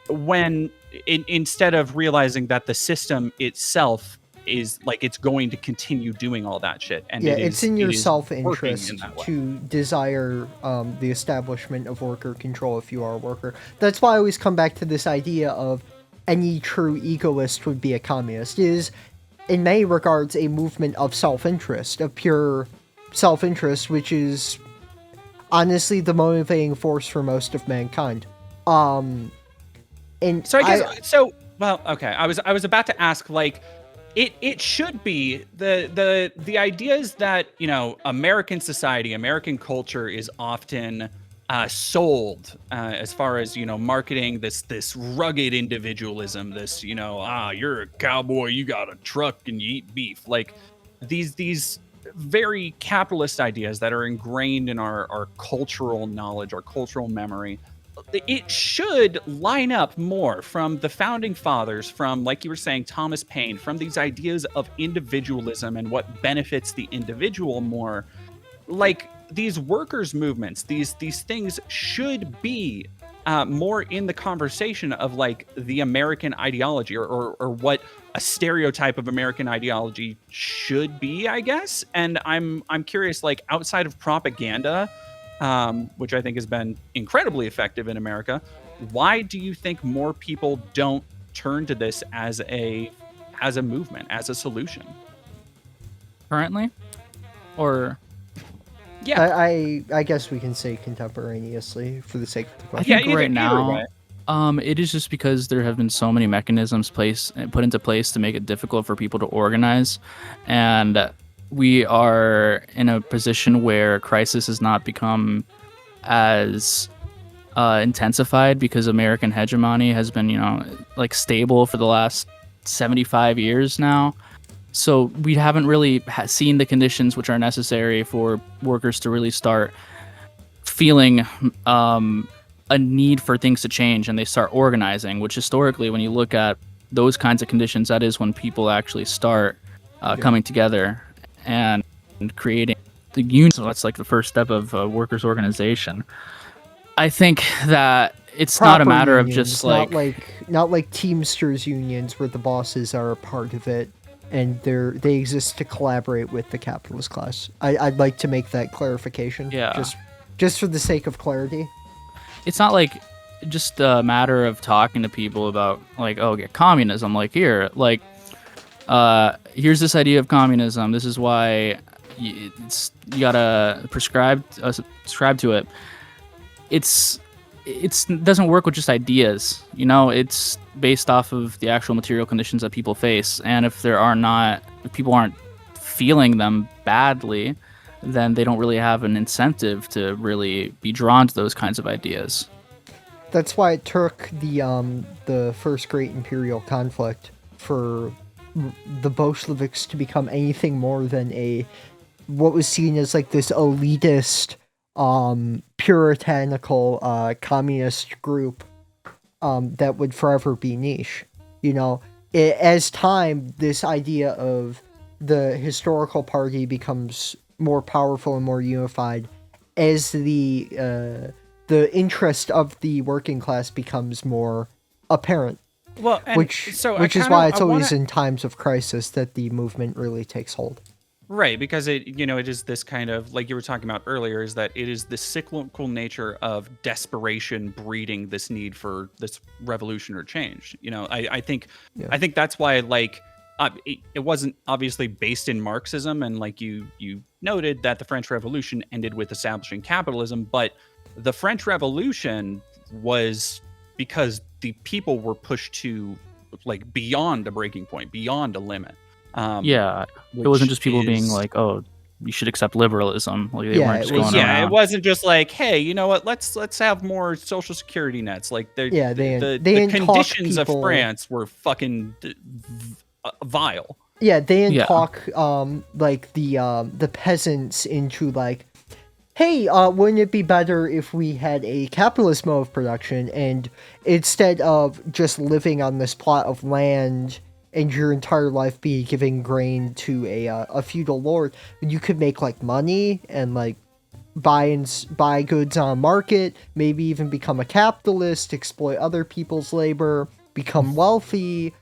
when instead of realizing that the system itself is like, it's going to continue doing all that shit. And it's in your self-interest to desire the establishment of worker control if you are a worker. That's why I always come back to this idea of any true egoist would be a communist. It is, in many regards, a movement of self-interest, of pure self-interest, which is honestly the motivating force for most of mankind. And so I guess I was about to ask, like, it should be the ideas that, American society, American culture is often sold as far as, marketing this rugged individualism, this, you're a cowboy, you got a truck and you eat beef, like these very capitalist ideas that are ingrained in our cultural knowledge, our cultural memory. It should line up more from the founding fathers, from, like you were saying, Thomas Paine, from these ideas of individualism and what benefits the individual more. Like, these workers' movements, these things should be more in the conversation of, like, the American ideology, or what a stereotype of American ideology should be, I guess. And I'm curious, like, outside of propaganda, which I think has been incredibly effective in America, why do you think more people don't turn to this as a movement, as a solution? Currently? Or... Yeah, I guess we can say contemporaneously for the sake of the question. I think right now, it is just because there have been so many mechanisms put into place to make it difficult for people to organize, and we are in a position where crisis has not become as intensified because American hegemony has been, stable for the last 75 years now. So we haven't really seen the conditions which are necessary for workers to really start feeling a need for things to change, and they start organizing, which historically, when you look at those kinds of conditions, that is when people actually start coming together and creating the union. So that's like the first step of workers' organization. I think that it's Proper not a matter unions, of just like not like Teamsters unions where the bosses are a part of it and they exist to collaborate with the capitalist class. I'd like to make that clarification. Yeah. Just for the sake of clarity. It's not like just a matter of talking to people about like, oh, get communism. Like here, like here's this idea of communism. This is why you gotta subscribe to it. It doesn't work with just ideas. You know, it's based off of the actual material conditions that people face. And if people aren't feeling them badly, then they don't really have an incentive to really be drawn to those kinds of ideas. That's why it took the first great imperial conflict for the Bolsheviks to become anything more than what was seen as like this elitist, puritanical, communist group that would forever be niche. You know, as time, this idea of the historical party becomes more powerful and more unified as the interest of the working class becomes more apparent. Well, which is why it's always in times of crisis that the movement really takes hold. Right, because it is this kind of, like you were talking about earlier, is that it is the cyclical nature of desperation breeding this need for this revolution or change. You know, I think that's why, like, it wasn't obviously based in Marxism, and like you noted that the French Revolution ended with establishing capitalism, but the French Revolution was because the people were pushed to like beyond a breaking point, beyond a limit. It wasn't just people being like, "Oh, you should accept liberalism." Like they weren't just going around. It wasn't just like, "Hey, you know what? Let's have more social security nets." Like the conditions of France were fucking vile. Yeah, they didn't talk like the peasants into like, hey, wouldn't it be better if we had a capitalist mode of production, and instead of just living on this plot of land and your entire life be giving grain to a feudal lord, you could make like money and like buy goods on market, maybe even become a capitalist, exploit other people's labor, become wealthy,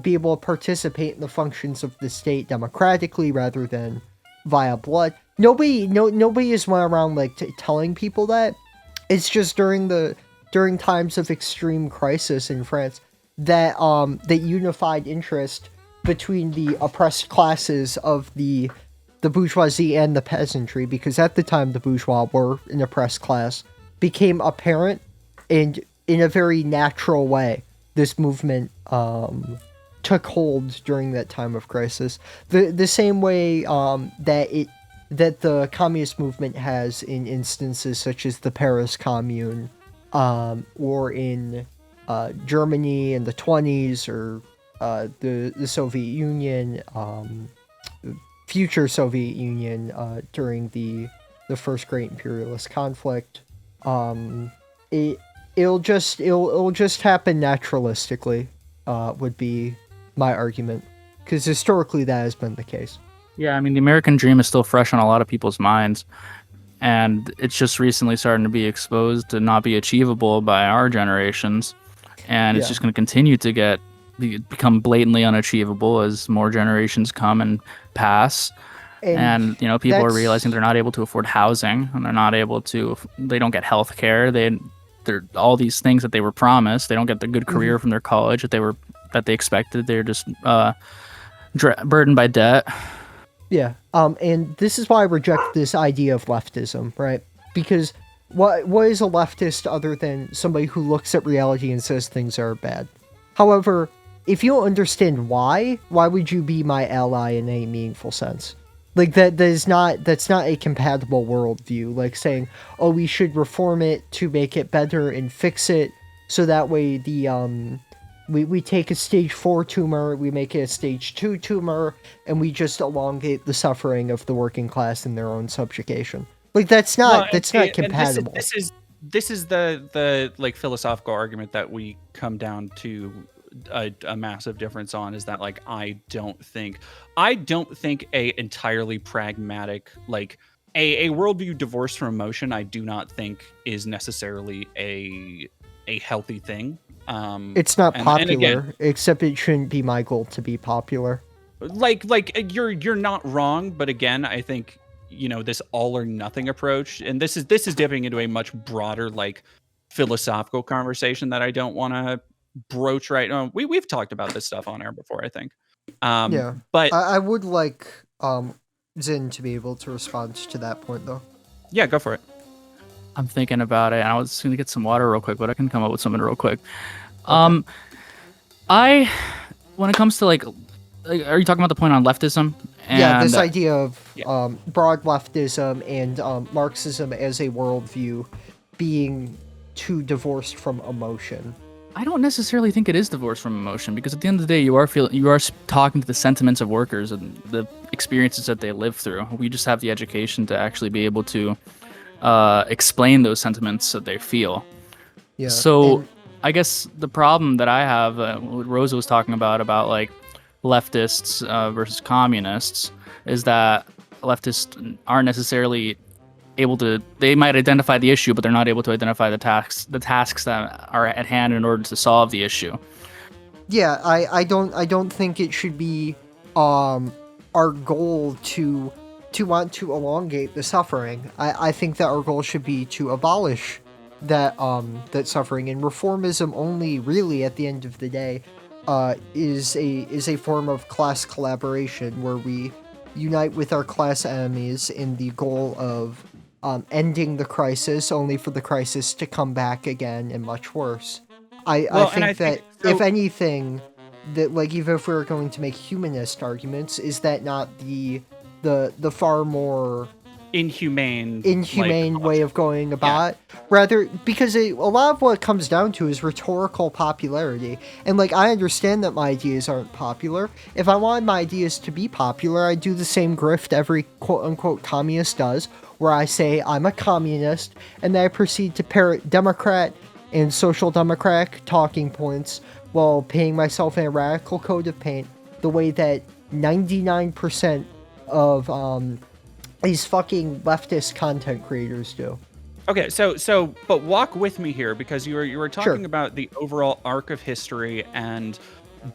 be able to participate in the functions of the state democratically rather than via blood. Nobody is went around like telling people that. It's just during times of extreme crisis in France that the unified interest between the oppressed classes of the bourgeoisie and the peasantry, because at the time the bourgeois were an oppressed class, became apparent, and in a very natural way this movement took hold during that time of crisis. The same way that the communist movement has in instances such as the Paris Commune, or in Germany in the 1920s, or the Soviet Union, future Soviet Union during the first great imperialist conflict. It'll just happen naturalistically, would be my argument, because historically that has been the case. Yeah, I mean, the American dream is still fresh on a lot of people's minds, and it's just recently starting to be exposed to not be achievable by our generations, and it's just going to continue to become blatantly unachievable as more generations come and pass. And you know, people are realizing they're not able to afford housing, and they don't get health care. They're all these things that they were promised. They don't get the good career from their college that they expected. They're just burdened by debt. Yeah, and this is why I reject this idea of leftism, right? Because what is a leftist other than somebody who looks at reality and says things are bad? However, if you don't understand why would you be my ally in any meaningful sense? Like that's not a compatible worldview. Like saying, oh, we should reform it to make it better and fix it so that way we take a stage 4 tumor, we make it a stage 2 tumor, and we just elongate the suffering of the working class in their own subjugation. Like that's not compatible. This is the like philosophical argument that we come down to a massive difference on, is that like I don't think a entirely pragmatic, like a worldview divorced from emotion, I do not think is necessarily a healthy thing. It's not and popular, again, except it shouldn't be my goal to be popular. like you're not wrong, but again, I think this all or nothing approach, and this is dipping into a much broader like philosophical conversation that I don't want to broach right now. We've talked about this stuff on air before, I think. Yeah, But I would like Zin to be able to respond to that point though. yeah, go for it. I'm thinking about it. And I was going to get some water real quick, but I can come up with something real quick. Okay. When it comes to like, are you talking about the point on leftism? And, Yeah, this idea of Yeah. broad leftism and Marxism as a worldview being too divorced from emotion. I don't necessarily think it is divorced from emotion, because at the end of the day, you are talking to the sentiments of workers and the experiences that they live through. We just have the education to actually be able to explain those sentiments that they feel. Yeah. So and- I guess the problem that I have, what Rosa was talking about like leftists versus communists, is that leftists aren't necessarily able to. They might identify the issue, but they're not able to identify the tasks that are at hand in order to solve the issue. Yeah, I don't think it should be our goal to want to elongate the suffering. I think that our goal should be to abolish that suffering, and reformism only really at the end of the day is a form of class collaboration where we unite with our class enemies in the goal of ending the crisis, only for the crisis to come back again and much worse. I think that if anything, that like even if we were going to make humanist arguments, is that not the far more Inhumane way of going about it? Rather, because a lot of what it comes down to is rhetorical popularity. And like, I understand that my ideas aren't popular. If I wanted my ideas to be popular, I'd do the same grift every quote-unquote communist does, where I say I'm a communist, and then I proceed to parrot Democrat and Social Democrat talking points while painting myself in a radical coat of paint, the way that 99% of these fucking leftist content creators do. Okay, so but walk with me here, because you were talking Sure. about the overall arc of history and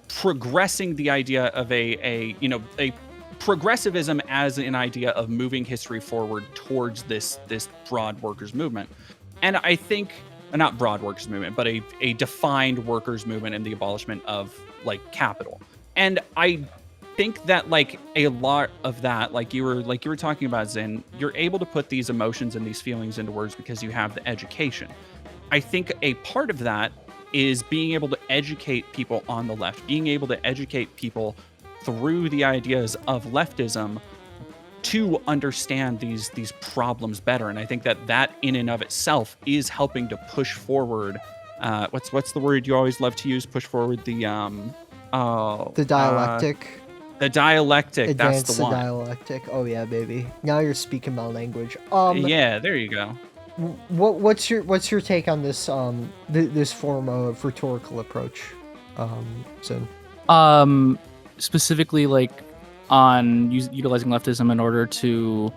progressing the idea of a progressivism as an idea of moving history forward towards this broad workers movement. And I think not broad workers movement, but a defined workers movement and the abolishment of like capital. And I think that like a lot of that, like you were talking about, Zin, you're able to put these emotions and these feelings into words because you have the education. I think a part of that is being able to educate people on the left, being able to educate people through the ideas of leftism to understand these problems better. And I think that in and of itself is helping to push forward what's the word you always love to use, push forward the dialectic. The dialectic, Advance that's the one. Dialectic. Oh yeah, baby. Now you're speaking my language. Yeah, there you go. What's your take on this this form of rhetorical approach, Zin? Specifically, like on utilizing leftism in order to,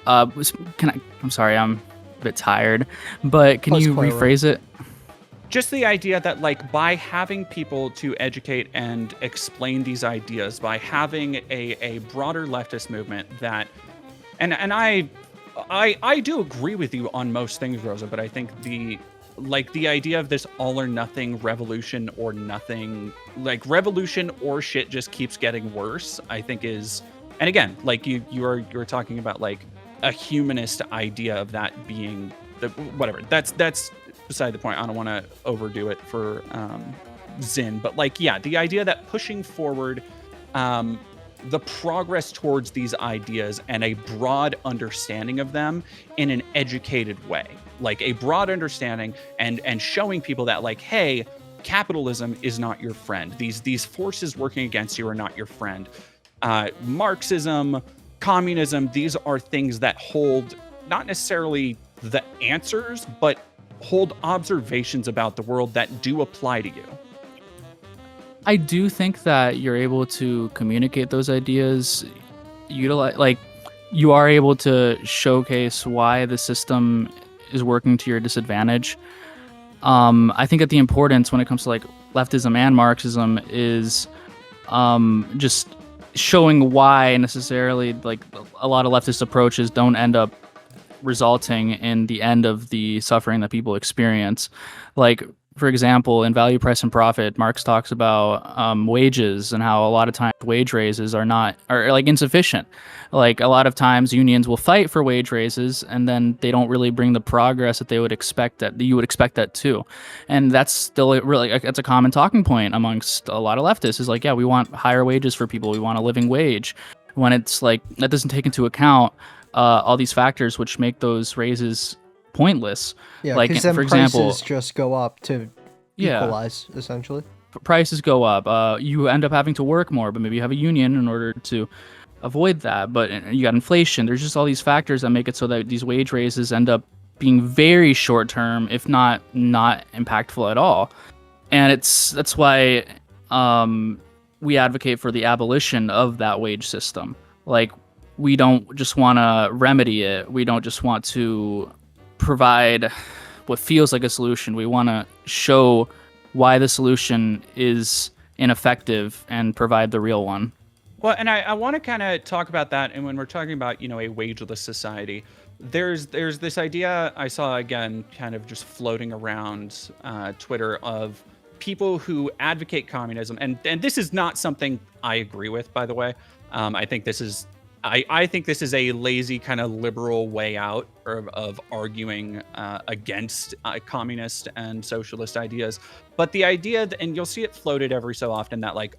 I'm sorry, I'm a bit tired, but can you rephrase it? Just the idea that like by having people to educate and explain these ideas, by having a broader leftist movement that, and I do agree with you on most things, Rosa, but I think the idea of this all or nothing revolution or nothing, like revolution or shit just keeps getting worse, I think is, and again, like you were talking about like a humanist idea of that being the whatever. That's beside the point. I don't want to overdo it for Zin, but like, yeah, the idea that pushing forward the progress towards these ideas and a broad understanding of them in an educated way, like a broad understanding and showing people that like, hey, capitalism is not your friend. These forces working against you are not your friend. Marxism, communism, these are things that hold not necessarily the answers, but hold observations about the world that do apply to you. I do think that you're able to communicate those ideas, utilize like you are able to showcase why the system is working to your disadvantage. I think that the importance when it comes to like leftism and Marxism is just showing why necessarily like a lot of leftist approaches don't end up resulting in the end of the suffering that people experience. Like, for example, in Value, Price, and Profit, Marx talks about wages and how a lot of times wage raises are like insufficient. Like a lot of times unions will fight for wage raises and then they don't really bring the progress that they would expect that you would expect that too. And that's still really, that's a common talking point amongst a lot of leftists is like, yeah, we want higher wages for people. We want a living wage. When it's like, that doesn't take into account all these factors which make those raises pointless. Yeah, like because then for example, prices just go up to equalize, essentially. Prices go up. You end up having to work more, but maybe you have a union in order to avoid that. But you got inflation. There's just all these factors that make it so that these wage raises end up being very short term, if not impactful at all. And that's why we advocate for the abolition of that wage system. Like, we don't just want to remedy it. We don't just want to provide what feels like a solution. We want to show why the solution is ineffective and provide the real one. Well, and I want to kind of talk about that. And when we're talking about, a wageless society, there's this idea I saw, again, kind of just floating around Twitter of people who advocate communism. And this is not something I agree with, by the way. I think this is a lazy kind of liberal way out of arguing against communist and socialist ideas. But the idea, and you'll see it floated every so often, that like,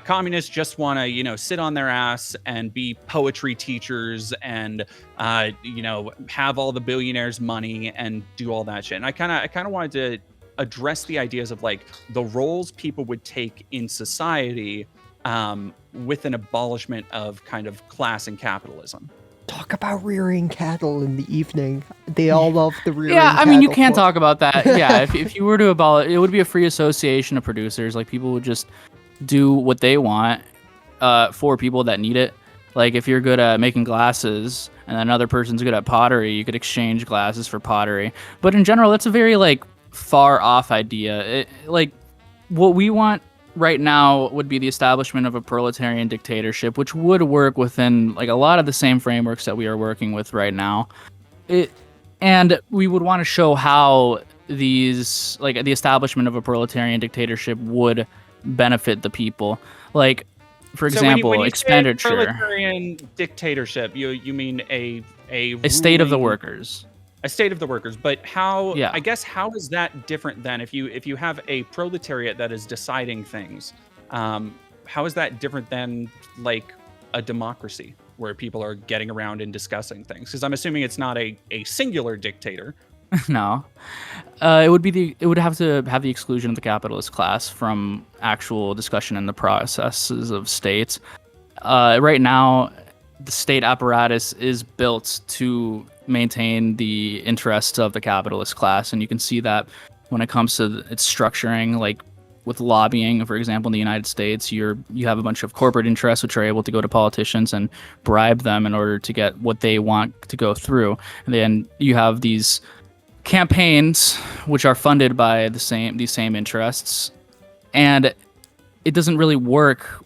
communists just want to, sit on their ass and be poetry teachers and, have all the billionaires' money and do all that shit. And I kind of wanted to address the ideas of like the roles people would take in society with an abolishment of kind of class and capitalism. Talk about rearing cattle in the evening. They all love the rearing cattle. Yeah, I mean, you can't quote. talk about that. Yeah, if you were to abolish, it would be a free association of producers. Like, people would just do what they want for people that need it. Like, if you're good at making glasses and another person's good at pottery, you could exchange glasses for pottery. But in general, that's a very, like, far off idea. Like, what we want right now would be the establishment of a proletarian dictatorship, which would work within like a lot of the same frameworks that we are working with right now. And we would want to show how these, like, the establishment of a proletarian dictatorship would benefit the people. Like, for example, when you expenditure. Say proletarian dictatorship, you mean a state of the workers. A state of the workers, but how? Yeah. I guess how is that different than if you have a proletariat that is deciding things? How is that different than like a democracy where people are getting around and discussing things? Because I'm assuming it's not a singular dictator. No, it would have to have the exclusion of the capitalist class from actual discussion in the processes of states. Right now, the state apparatus is built to maintain the interests of the capitalist class, and you can see that when it comes to its structuring, like with lobbying, for example, in the United States, you have a bunch of corporate interests which are able to go to politicians and bribe them in order to get what they want to go through. And then you have these campaigns which are funded by these same interests, and it doesn't really work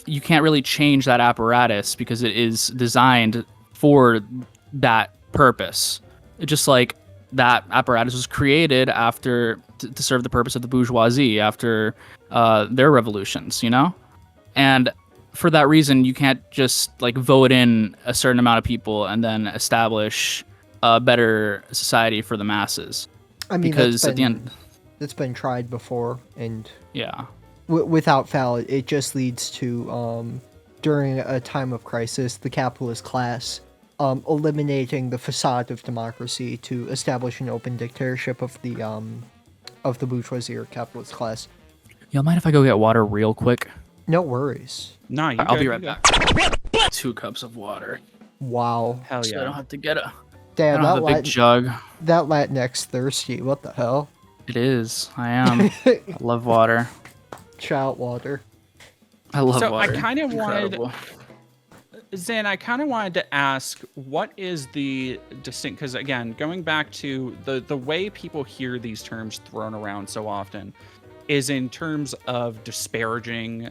you can't really change that apparatus because it is designed for that purpose. It's just like that apparatus was created to serve the purpose of the bourgeoisie after their revolutions, And for that reason, you can't just like vote in a certain amount of people and then establish a better society for the masses. I mean, because at the end, it's been tried before, and yeah. Without fail, it just leads to, during a time of crisis, the capitalist class eliminating the facade of democracy to establish an open dictatorship of the bourgeoisie or capitalist class. Y'all mind if I go get water real quick? No worries. No, I'll be right back. 2 cups of water. Wow. Hell yeah. So I don't have to get Damn, a big jug. That Latinx thirsty. What the hell? It is. I am. I love water. Shout water. I love so water. I kind of wanted Zan, I kind of wanted to ask, what is the distinct? Because again, going back to the way people hear these terms thrown around so often, is in terms of disparaging,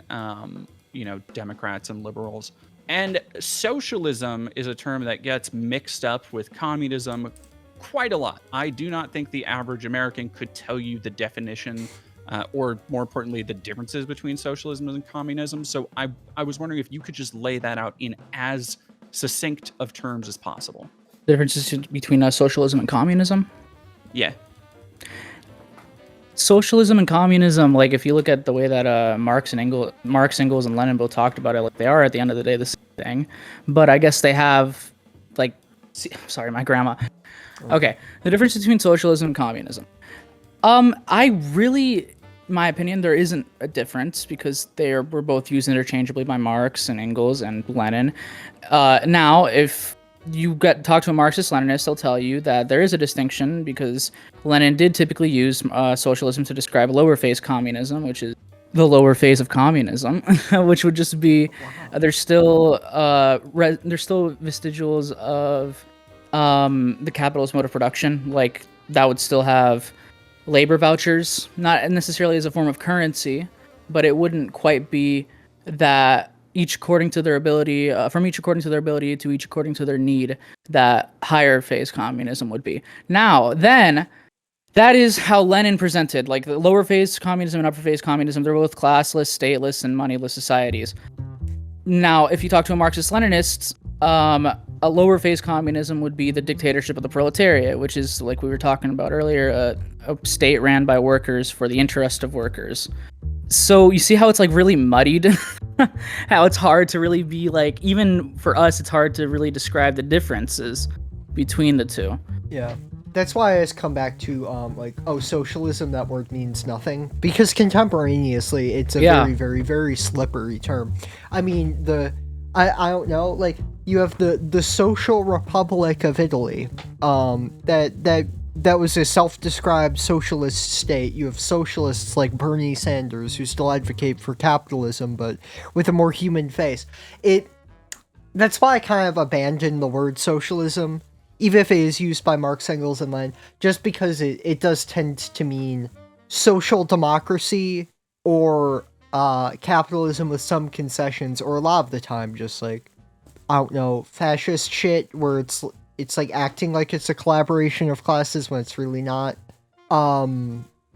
Democrats and liberals. And socialism is a term that gets mixed up with communism quite a lot. I do not think the average American could tell you the definition, or more importantly, the differences between socialism and communism. So I was wondering if you could just lay that out in as succinct of terms as possible. The differences between socialism and communism? Yeah. Socialism and communism, like if you look at the way that Marx, Engels, and Lenin both talked about it, like they are at the end of the day the same thing. But I guess they have, sorry, my grandma. Okay, the difference between socialism and communism. My opinion, there isn't a difference because were both used interchangeably by Marx and Engels and Lenin. Now, if you talk to a Marxist-Leninist, they'll tell you that there is a distinction because Lenin did typically use socialism to describe lower phase communism, which is the lower phase of communism, which would just be there's still vestigials of the capitalist mode of production. Like that would still have labor vouchers, not necessarily as a form of currency, but it wouldn't quite be that each according to their ability, from each according to their ability to each according to their need, that higher phase communism would be. Now, then, that is how Lenin presented, like the lower phase communism and upper phase communism, they're both classless, stateless, and moneyless societies. Now, if you talk to a Marxist-Leninist, a lower phase communism would be the dictatorship of the proletariat, which is, like we were talking about earlier, a state ran by workers for the interest of workers. So you see how it's like really muddied? How it's hard to really be like, even for us, it's hard to really describe the differences between the two. Yeah. That's why I always come back to, socialism, that word means nothing. Because contemporaneously, it's a very, very, very slippery term. I mean, I don't know, like, you have the Social Republic of Italy, that was a self-described socialist state. You have socialists like Bernie Sanders who still advocate for capitalism, but with a more human face. That's why I kind of abandoned the word socialism, even if it is used by Marx, Engels, and Lenin, just because it does tend to mean social democracy or capitalism with some concessions, or a lot of the time just like, I don't know, fascist shit where it's like acting like it's a collaboration of classes when it's really not.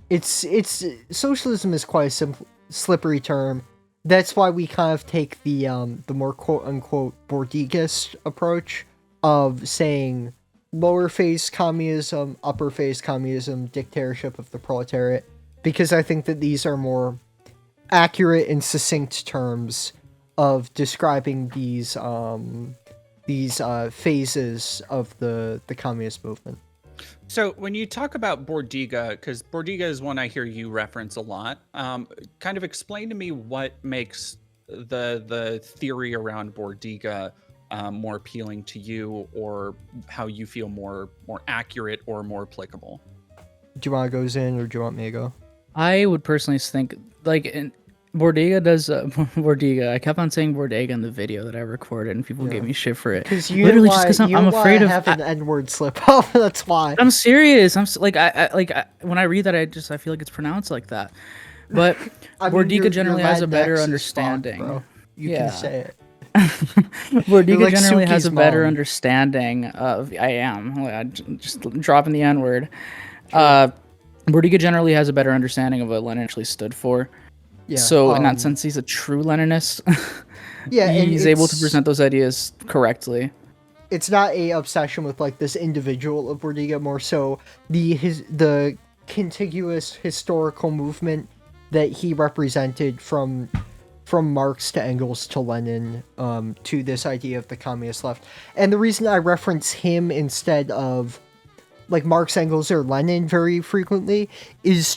It's socialism is quite a slippery term. That's why we kind of take the more quote unquote Bordigist approach of saying lower phase communism, upper phase communism, dictatorship of the proletariat, because I think that these are more accurate and succinct terms of describing these phases of the communist movement. So when you talk about Bordiga, because Bordiga is one I hear you reference a lot, kind of explain to me what makes the theory around Bordiga more appealing to you, or how you feel more accurate or more applicable. Do you want to go in, or do you want me to go? I would personally think, Bordiga does Bordiga. I kept on saying Bordiga in the video that I recorded, and people gave me shit for it. Because I'm afraid of having an N-word slip up. That's why. I'm serious. When I read that, I feel like it's pronounced like that. But Bordiga generally has a better understanding. Bro. You can say it. Bordiga generally has a better understanding of. I'm just dropping the N-word. Bordiga generally has a better understanding of what Lenin actually stood for. Yeah, so in that sense, he's a true Leninist. Yeah, he's able to present those ideas correctly. It's not a obsession with like this individual of Bordiga, more so the contiguous historical movement that he represented from Marx to Engels to Lenin, to this idea of the communist left. And the reason I reference him instead of like Marx, Engels, or Lenin very frequently is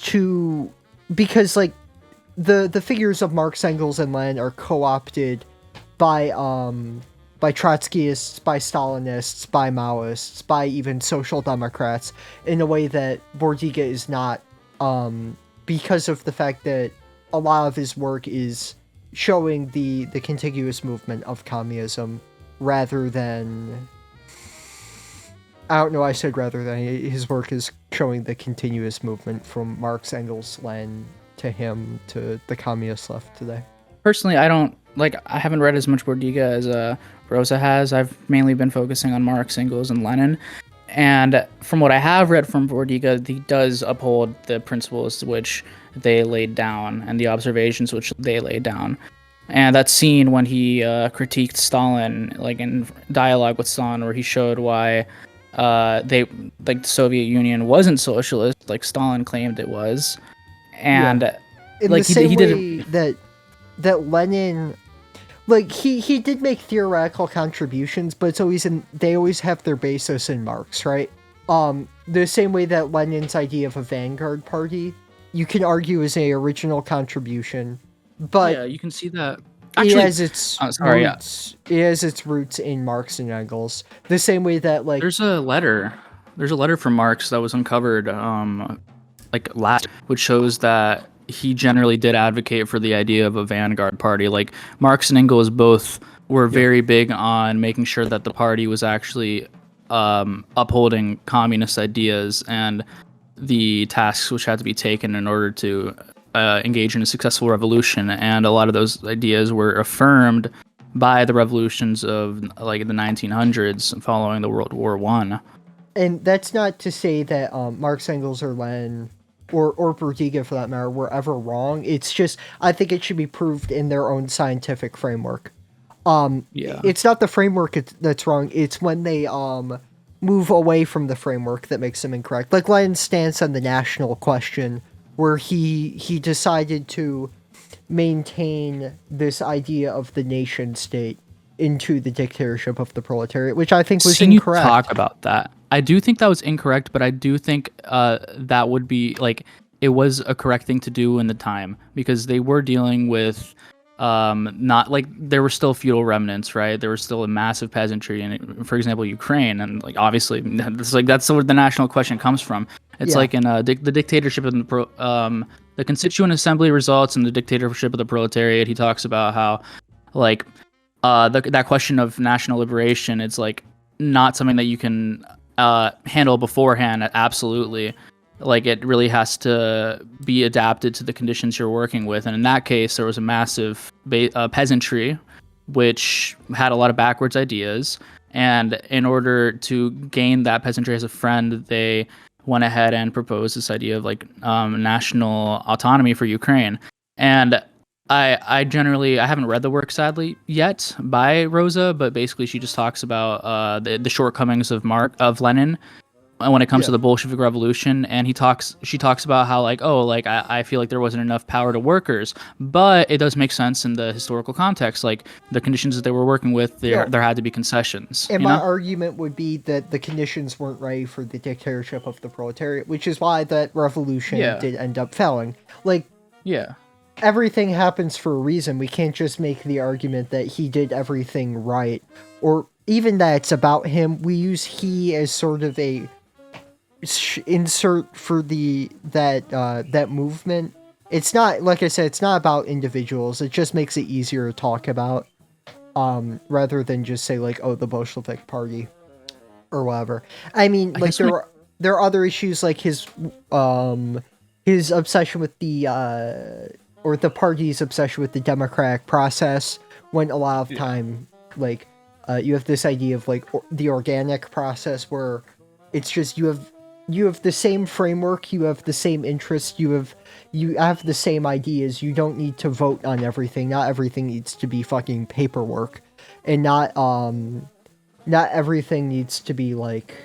because like the figures of Marx, Engels, and Lenin are co-opted by Trotskyists, by Stalinists, by Maoists, by even social democrats in a way that Bordiga is not, because of the fact that a lot of his work is showing the contiguous movement of communism rather than... I don't know, I said rather than. His work is showing the continuous movement from Marx, Engels, Lenin, to him, to the communist left today. Personally, I haven't read as much Bordiga as Rosa has. I've mainly been focusing on Marx, Engels, and Lenin. And from what I have read from Bordiga, he does uphold the principles which they laid down and the observations which they laid down. And that's seen when he critiqued Stalin, like in dialogue with Stalin, where he showed why the Soviet Union wasn't socialist, like Stalin claimed it was. And in like the same way that Lenin, like he did make theoretical contributions, but they always have their basis in Marx, right? The same way that Lenin's idea of a vanguard party, you can argue is an original contribution, but yeah, you can see that. Actually, it has its roots in Marx and Engels. The same way that there's a letter from Marx that was uncovered last, which shows that he generally did advocate for the idea of a vanguard party. Like Marx and Engels both were very big on making sure that the party was actually upholding communist ideas and the tasks which had to be taken in order to engage in a successful revolution. And a lot of those ideas were affirmed by the revolutions of like the 1900s following the World War I. And that's not to say that Marx, Engels, or Lenin, or Bordiga for that matter, were ever wrong. It's just, I think it should be proved in their own scientific framework. It's not the framework that's wrong, it's when they move away from the framework that makes them incorrect. Like Lenin's stance on the national question, where he decided to maintain this idea of the nation state into the dictatorship of the proletariat, which I think was incorrect. You talk about that. I do think that was incorrect, but I do think that would be like, it was a correct thing to do in the time, because they were dealing with not like, there were still feudal remnants, right? There was still a massive peasantry in, for example, Ukraine, and like obviously that's where the national question comes from. It's like in the dictatorship of the Constituent Assembly results and the dictatorship of the proletariat. He talks about how like that question of national liberation, it's like not something that you can handle beforehand. Absolutely. Like it really has to be adapted to the conditions you're working with. And in that case, there was a massive peasantry, which had a lot of backwards ideas. And in order to gain that peasantry as a friend, they went ahead and proposed this idea of like national autonomy for Ukraine. And I haven't read the work sadly yet by Rosa, but basically she just talks about the shortcomings of Lenin when it comes to the Bolshevik Revolution, and she talks about how like, I feel like there wasn't enough power to workers, but it does make sense in the historical context, like the conditions that they were working with, there had to be concessions. And my argument would be that the conditions weren't ready for the dictatorship of the proletariat, which is why that revolution did end up failing. Like, everything happens for a reason. We can't just make the argument that he did everything right, or even that it's about him. We use he as sort of a insert for that movement. It's not, like I said, it's not about individuals. It just makes it easier to talk about, rather than just say like, the Bolshevik party or whatever. I mean, like there are other issues like his obsession with or the party's obsession with the democratic process, when a lot of time like you have this idea of like the organic process, where it's just you have the same framework, you have the same interests, you have the same ideas. You don't need to vote on everything. Not everything needs to be fucking paperwork, and not everything needs to be like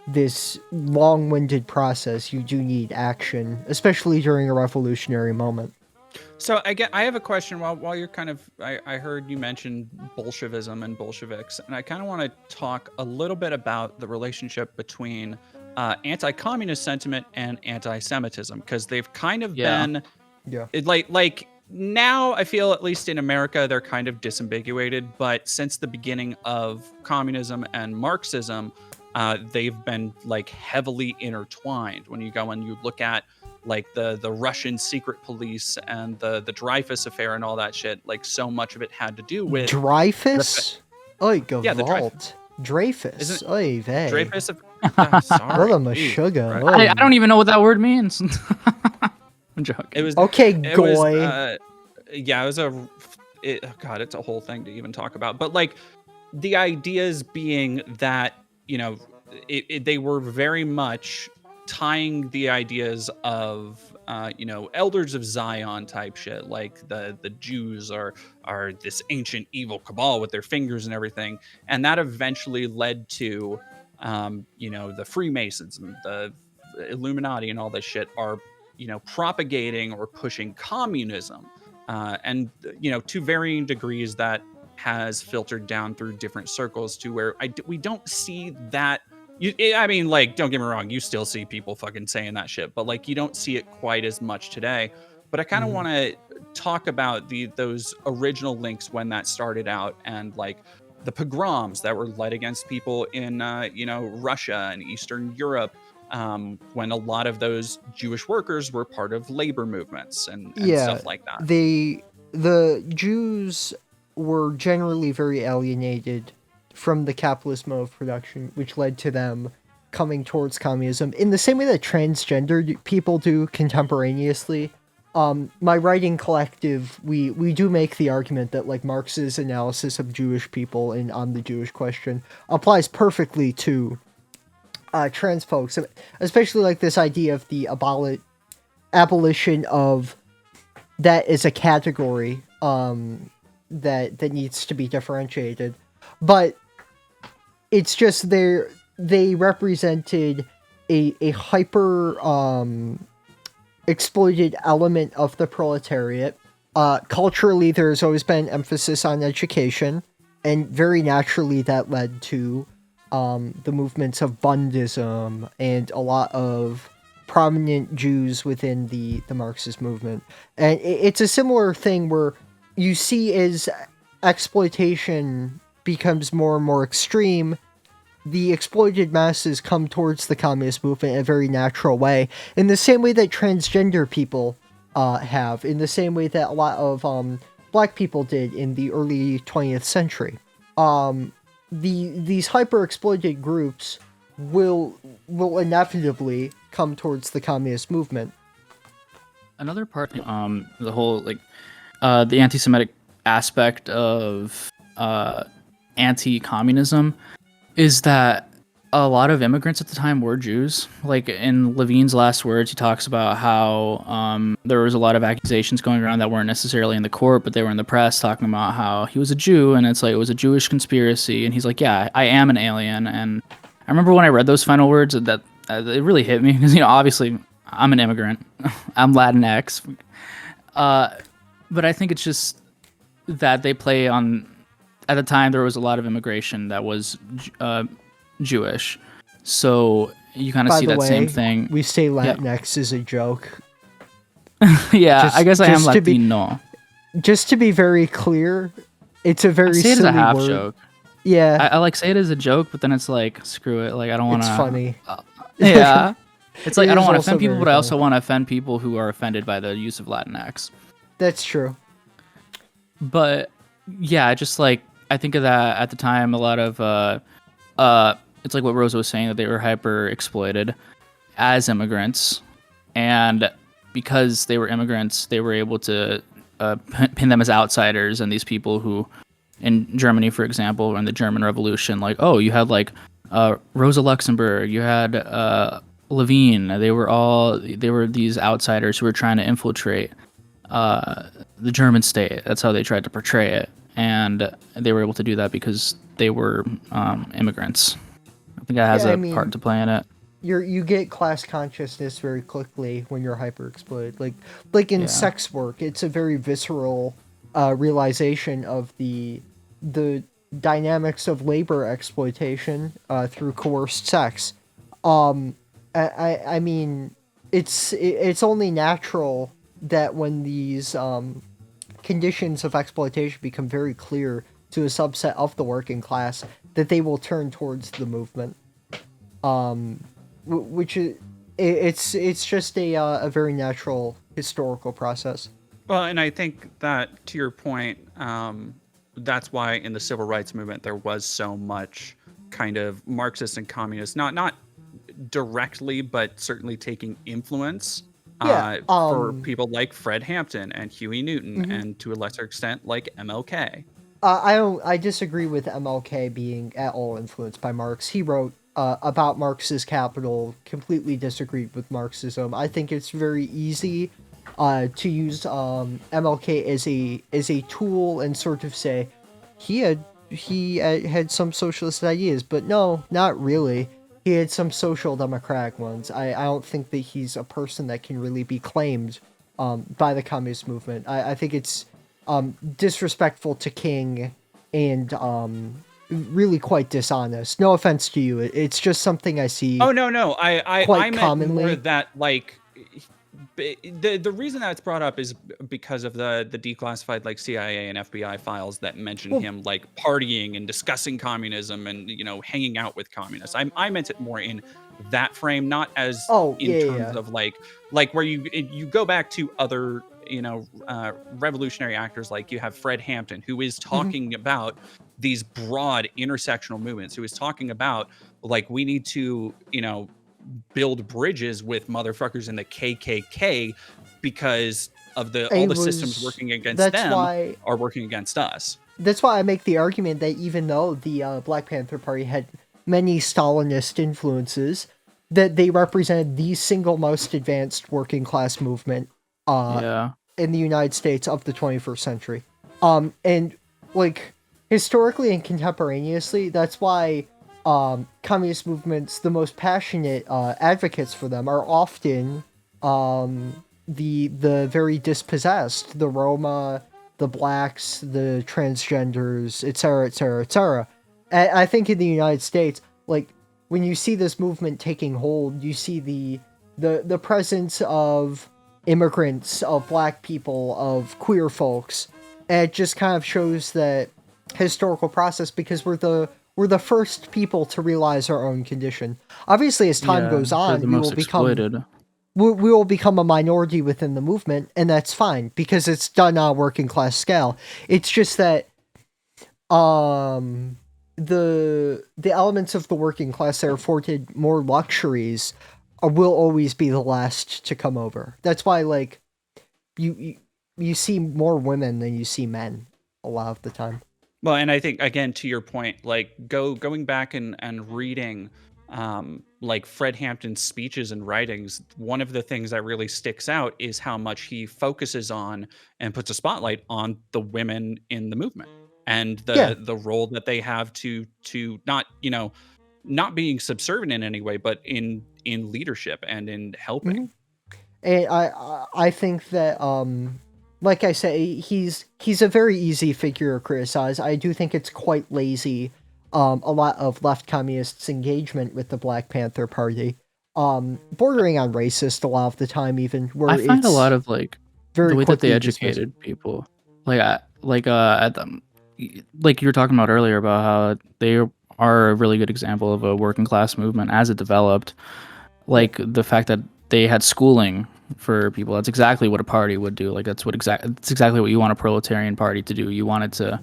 this long-winded process. You do need action, especially during a revolutionary moment. So I have a question while you're kind of, I heard you mention Bolshevism and Bolsheviks, and I kind of want to talk a little bit about the relationship between anti-communist sentiment and anti-Semitism, because they've kind of been like now I feel, at least in America, they're kind of disambiguated, but since the beginning of communism and Marxism, they've been like heavily intertwined. When you go and you look at like the Russian secret police and the Dreyfus affair and all that shit, like so much of it had to do with Dreyfus. Oy, Yeah, the Gavalt. Dreyfus. Isn't Oy vey. Dreyfus. Sorry. What a Jeez, sugar. Christ. I don't even know what that word means. I'm joking. It was Okay, it was goy. yeah, it was oh God, it's a whole thing to even talk about. But like the ideas being that, you know, they were very much tying the ideas of you know, elders of Zion type shit, like the Jews are this ancient evil cabal with their fingers and everything, and that eventually led to you know, the Freemasons and the Illuminati and all this shit are, you know, propagating or pushing communism, and you know, to varying degrees that has filtered down through different circles to where we don't see that. I mean, like, don't get me wrong, you still see people fucking saying that shit, but like, you don't see it quite as much today. But I kind of want to talk about those original links when that started out, and like the pogroms that were led against people in you know, Russia and Eastern Europe, when a lot of those Jewish workers were part of labor movements and stuff like that. The Jews were generally very alienated from the capitalist mode of production, which led to them coming towards communism in the same way that transgender people do contemporaneously. My writing collective, we do make the argument that like Marx's analysis of Jewish people and on the Jewish question applies perfectly to trans folks, especially like this idea of the abolition of that is a category that needs to be differentiated. But it's just they represented a hyper exploited element of the proletariat. Culturally, there's always been emphasis on education, and very naturally that led to the movements of Bundism and a lot of prominent Jews within the Marxist movement. And it's a similar thing where you see as exploitation becomes more and more extreme, the exploited masses come towards the communist movement in a very natural way, in the same way that transgender people have, in the same way that a lot of black people did in the early 20th century. These hyper-exploited groups will inevitably come towards the communist movement. Another part, the whole like the anti-Semitic aspect of anti-communism is that a lot of immigrants at the time were Jews. Like in Levine's last words, he talks about how there was a lot of accusations going around that weren't necessarily in the court, but they were in the press talking about how he was a Jew, and it's like it was a Jewish conspiracy. And he's like, yeah, I am an alien. And I remember when I read those final words that it really hit me because, you know, obviously I'm an immigrant, I'm Latinx, but I think it's just that they play on. At the time, there was a lot of immigration that was Jewish, so you kind of see that same thing. We say Latinx is a joke. Yeah, I guess I am Latino. Just to be very clear, it's a very say it silly as a half word. joke. Yeah, I like say it as a joke, but then it's like screw it. Like I don't want to. It's funny. Yeah, it's like I don't want to also offend people, very but I also funny. want to offend people who are offended by the use of Latinx. That's true. But yeah, just like I think of that at the time, a lot of it's like what Rosa was saying, that they were hyper exploited as immigrants, and because they were immigrants, they were able to pin them as outsiders. And these people who, in Germany, for example, in the German Revolution, like, oh, you had like Rosa Luxemburg, you had Levine. They were these outsiders who were trying to infiltrate the German state. That's how they tried to portray it. And they were able to do that because they were immigrants. I think that has a part to play in it. You get class consciousness very quickly when you're hyper exploited. Like in sex work, it's a very visceral realization of the dynamics of labor exploitation through coerced sex. I mean, it's only natural that when these conditions of exploitation become very clear to a subset of the working class, that they will turn towards the movement. Which is it's just a very natural historical process. Well, and I think that to your point, that's why in the civil rights movement there was so much kind of Marxist and communist, not directly, but certainly taking influence Yeah. for people like Fred Hampton and Huey Newton, Mhm. and to a lesser extent like MLK. I disagree with MLK being at all influenced by Marx. He wrote about Marx's Capital, completely disagreed with Marxism. I think it's very easy to use MLK as a tool and sort of say he had some socialist ideas, but no, not really. He had some social democratic ones. I don't think that he's a person that can really be claimed by the communist movement. I think it's disrespectful to King and really quite dishonest. No offense to you. It's just something I see. Oh no, I quite meant commonly. more that like the reason that it's brought up is because of the declassified like CIA and FBI files that mention him like partying and discussing communism and hanging out with communists. I meant it more in that frame, not as Oh, in yeah, terms yeah. of like where you go back to other revolutionary actors, like you have Fred Hampton, who is talking about these broad intersectional movements, who is talking about like we need to build bridges with motherfuckers in the KKK because of all the systems working against them are working against us. That's why I make the argument that even though the Black Panther Party had many Stalinist influences, that they represented the single most advanced working class movement in the United States of the 21st century. And like historically and contemporaneously, that's why communist movements, the most passionate advocates for them are often the very dispossessed, the Roma, the blacks, the transgenders, etc., etc., etc. I think in the United States, like when you see this movement taking hold, you see the presence of immigrants, of black people, of queer folks, and it just kind of shows that historical process because we're the first people to realize our own condition. Obviously, as time goes they're on, the most exploited. We will become a minority within the movement, and that's fine because it's done on a working class scale. It's just that the elements of the working class that are afforded more luxuries will always be the last to come over. That's why like you see more women than you see men a lot of the time. Well, and I think again to your point, like going back and reading like Fred Hampton's speeches and writings, one of the things that really sticks out is how much he focuses on and puts a spotlight on the women in the movement and the role that they have to not not being subservient in any way, but in leadership and in helping. And I think that like I say, he's a very easy figure to criticize. I do think it's quite lazy. A lot of left communists' engagement with the Black Panther Party, bordering on racist a lot of the time, even where I find a it's lot of like very the way that they quickly dismissed. educated people, at them, like you were talking about earlier about how they are a really good example of a working class movement as it developed. Like the fact that they had schooling for people. That's exactly what a party would do. Like it's exactly what you want a proletarian party to do. You wanted to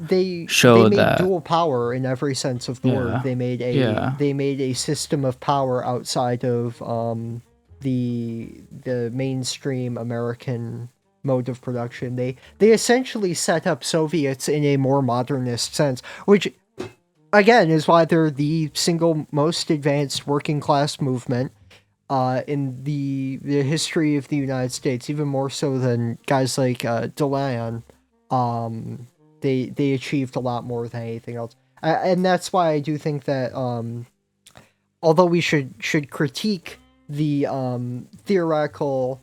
show they made that dual power in every sense of the word. They made a system of power outside of the mainstream American mode of production. They essentially set up Soviets in a more modernist sense, which again is why they're the single most advanced working class movement in the history of the United States, even more so than guys like DeLeon. They achieved a lot more than anything else, and that's why I do think that although we should critique the theoretical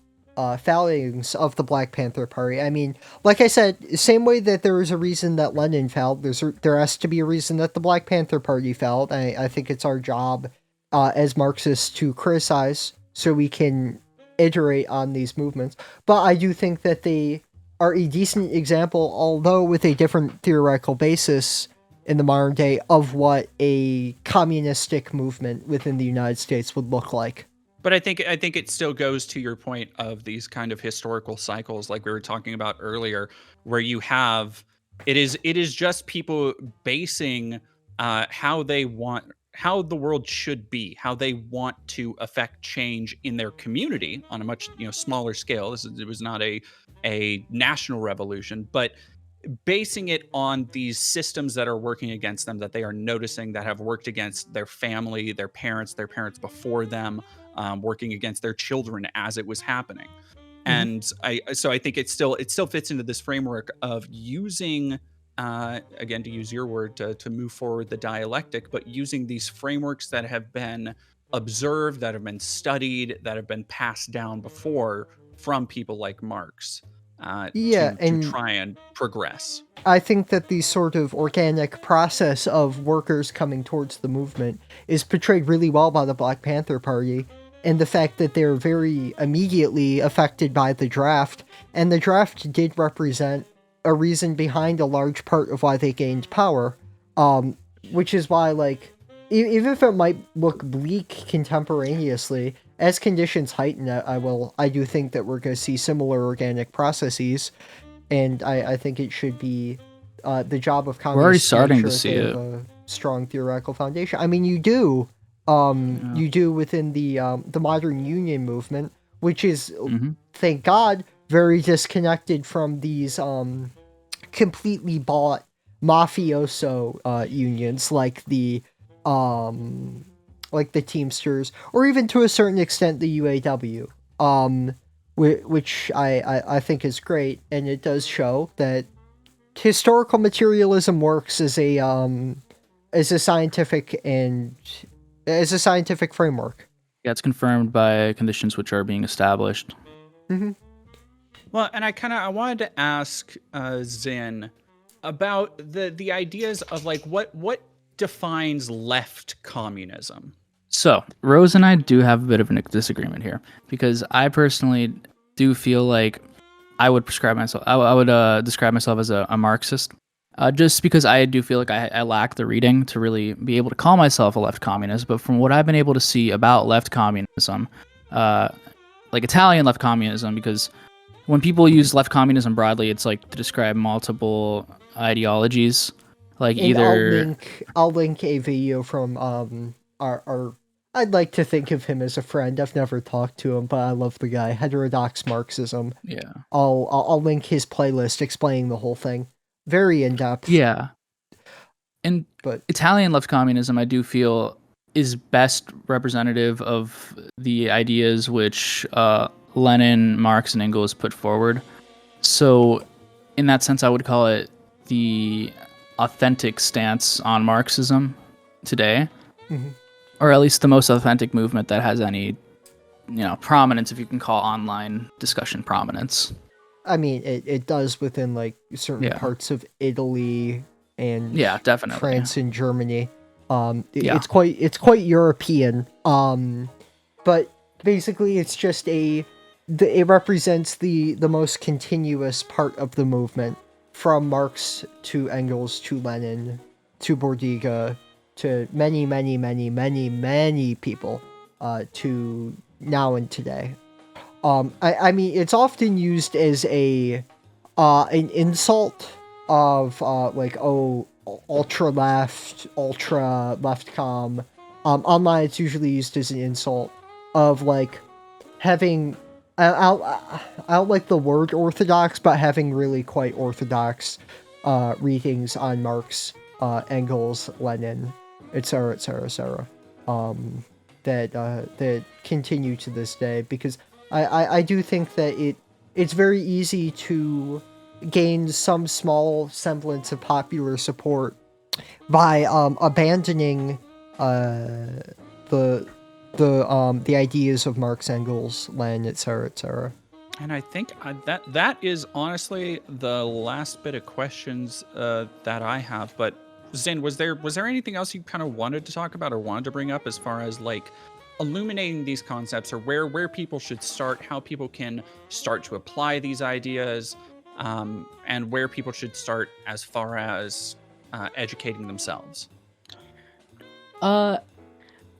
failings of the Black Panther Party. I mean, like I said, same way that there is a reason that Lenin failed, there has to be a reason that the Black Panther Party failed. I think it's our job as Marxists to criticize so we can iterate on these movements. But I do think that they are a decent example, although with a different theoretical basis in the modern day, of what a communistic movement within the United States would look like. But I think it still goes to your point of these kind of historical cycles, like we were talking about earlier, where you have It is just people basing how the world should be, how they want to affect change in their community on a much smaller scale. It was not a national revolution, but basing it on these systems that are working against them, that they are noticing, that have worked against their family, their parents before them, working against their children as it was happening. And I think it still fits into this framework of using, again, to use your word, to move forward the dialectic, but using these frameworks that have been observed, that have been studied, that have been passed down before from people like Marx, Yeah, to and try and progress. I think that the sort of organic process of workers coming towards the movement is portrayed really well by the Black Panther Party, and the fact that they're very immediately affected by the draft, and the draft did represent a reason behind a large part of why they gained power, which is why, like, even if it might look bleak contemporaneously, as conditions heighten, I do think that we're going to see similar organic processes, and I think it should be the job of communists. We're already starting to make sure see they have it. a strong theoretical foundation. I mean, you do, you do within the modern union movement, which is, thank God, very disconnected from these completely bought mafioso unions like the Teamsters, or even to a certain extent the UAW, which I think is great, and it does show that historical materialism works as a scientific framework. Yeah, it's confirmed by conditions which are being established. Well, and I wanted to ask Zin about the ideas of like what defines left communism. So, Rose and I do have a bit of a disagreement here, because I personally do feel like I would describe myself as a Marxist, just because I do feel like I lack the reading to really be able to call myself a left communist. But from what I've been able to see about left communism, like Italian left communism, because when people use left communism broadly, it's like to describe multiple ideologies, like And either I'll link a video from our I'd like to think of him as a friend. I've never talked to him, but I love the guy. Heterodox Marxism. yeah. I'll link his playlist explaining the whole thing. Very in depth. Yeah. And But Italian left communism, I do feel, is best representative of the ideas which Lenin, Marx, and Engels put forward. So, in that sense, I would call it the authentic stance on Marxism today, or at least the most authentic movement that has any, prominence, if you can call online discussion prominence. I mean, it does within like certain parts of Italy and definitely France and Germany. Yeah. It's quite European. But basically, it's just it represents the most continuous part of the movement, from Marx to Engels to Lenin to Bordiga to many people to now and today. I mean, it's often used as an insult of like, oh, ultra left com. Online, it's usually used as an insult of like having I don't like the word orthodox, but having really quite orthodox readings on Marx, Engels, Lenin, etc. That continue to this day, because I do think that it's very easy to gain some small semblance of popular support by abandoning the ideas of Marx, Engels, Lenin, etc. And I think that is honestly the last bit of questions that I have. But Zin, was there anything else you kind of wanted to talk about or wanted to bring up as far as like illuminating these concepts, or where people should start, how people can start to apply these ideas, and where people should start as far as educating themselves? I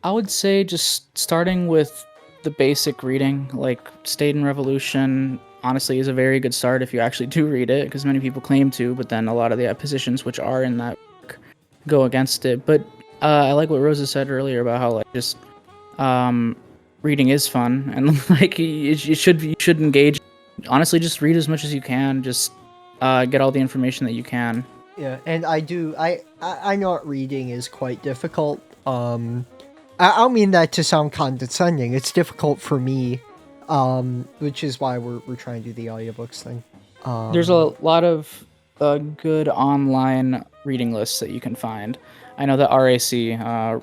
would say just starting with the basic reading, like State and Revolution, honestly is a very good start if you actually do read it, because many people claim to, but then a lot of the positions which are in that book go against it. But I like what Rosa said earlier about how like just reading is fun, and like you should engage. Honestly, just read as much as you can. Just get all the information that you can. Yeah, and I know reading is quite difficult. I don't mean that to sound condescending. It's difficult for me, which is why we're trying to do the audiobooks thing. There's a lot of good online reading lists that you can find. I know that RAC,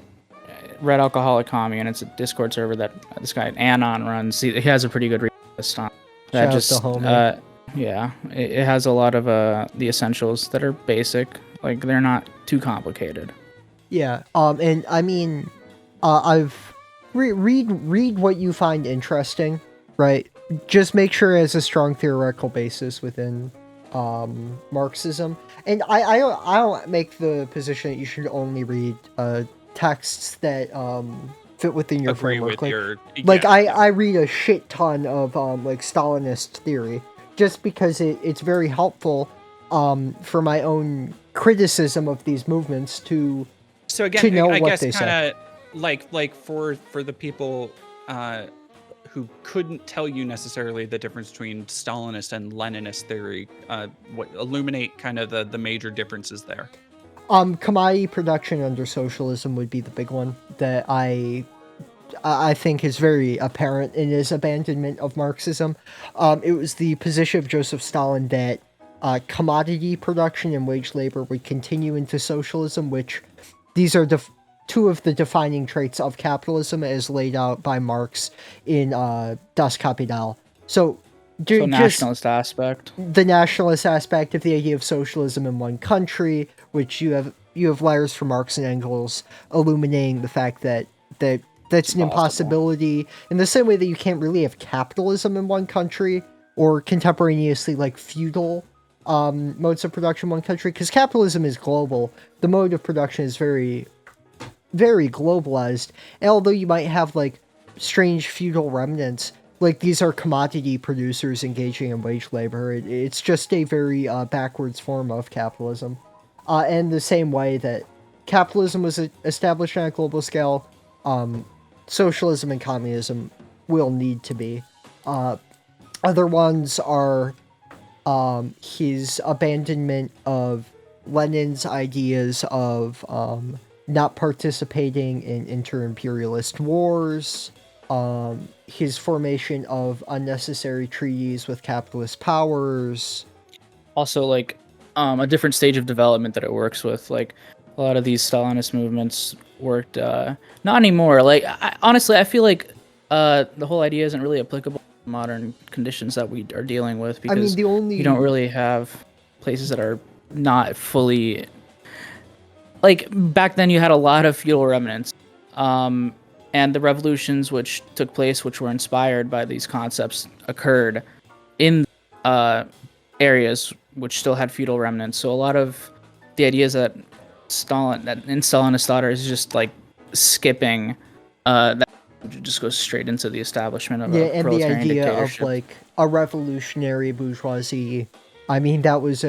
Red Alcoholic Commie, and it's a Discord server that this guy Anon runs. He has a pretty good reading list on that. Shout out to homie. Yeah, it has a lot of the essentials that are basic. Like they're not too complicated. Yeah. And I mean, I've read what you find interesting, right? Just make sure it has a strong theoretical basis within Marxism. And I don't make the position that you should only read texts that fit within your Agree framework. with your I read a shit ton of like Stalinist theory just because it's very helpful for my own criticism of these movements to know I what guess they say. kind of like for the people who couldn't tell you necessarily the difference between Stalinist and Leninist theory, what illuminate kind of the major differences there. Commodity production under socialism would be the big one that I think is very apparent in his abandonment of Marxism. It was the position of Joseph Stalin that commodity production and wage labor would continue into socialism, which these are two of the defining traits of capitalism as laid out by Marx in Das Kapital. So nationalist aspect. The nationalist aspect of the idea of socialism in one country, which you have letters from Marx and Engels illuminating the fact that that's an impossibility, in the same way that you can't really have capitalism in one country or contemporaneously like feudal modes of production in one country, because capitalism is global. The mode of production is very, very globalized, and although you might have like strange feudal remnants, like these are commodity producers engaging in wage labor. It's just a very backwards form of capitalism. And the same way that capitalism was established on a global scale, socialism and communism will need to be. Other ones are his abandonment of Lenin's ideas of not participating in inter-imperialist wars, his formation of unnecessary treaties with capitalist powers. Also, like, a different stage of development that it works with. Like, a lot of these Stalinist movements worked, not anymore. Like, honestly, I feel like the whole idea isn't really applicable to modern conditions that we are dealing with, because you don't really have places that are not fully... Like, back then you had a lot of feudal remnants. And the revolutions which took place, which were inspired by these concepts, occurred in areas which still had feudal remnants. So a lot of the ideas that in Stalinist thought is just like skipping that just goes straight into the establishment of a proletarian dictatorship. And the idea of like a revolutionary bourgeoisie. I mean, that was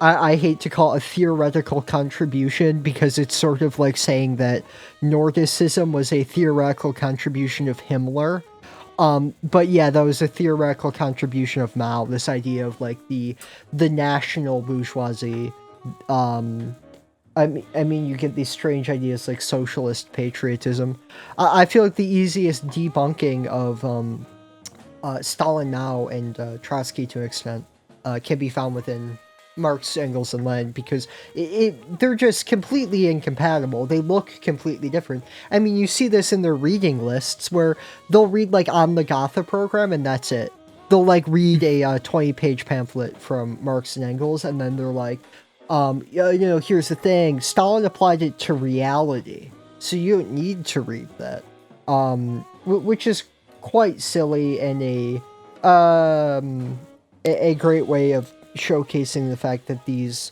I hate to call it a theoretical contribution, because it's sort of like saying that Nordicism was a theoretical contribution of Himmler. But yeah, that was a theoretical contribution of Mao, this idea of like the national bourgeoisie. I mean, you get these strange ideas like socialist patriotism. I feel like the easiest debunking of Stalin, Mao, and Trotsky to an extent can be found within Marx, Engels, and Lenin, because they're just completely incompatible. They look completely different. I mean, you see this in their reading lists, where they'll read, like, On the Gotha program, and that's it. They'll, like, read a 20-page pamphlet from Marx and Engels, and then they're like, here's the thing, Stalin applied it to reality, so you don't need to read that. Which is quite silly, and a great way of showcasing the fact that these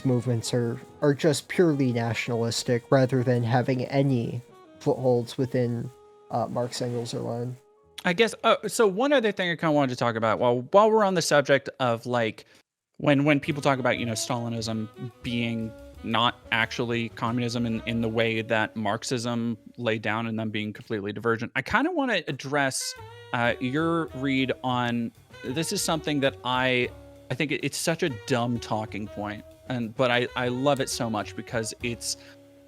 movements are just purely nationalistic, rather than having any footholds within Marx, Engels, or Lenin. I guess so. One other thing I kind of wanted to talk about while we're on the subject of like when people talk about Stalinism being not actually communism in the way that Marxism laid down and them being completely divergent, I kind of want to address your read on this. Is something that I think it's such a dumb talking point, but I love it so much because it's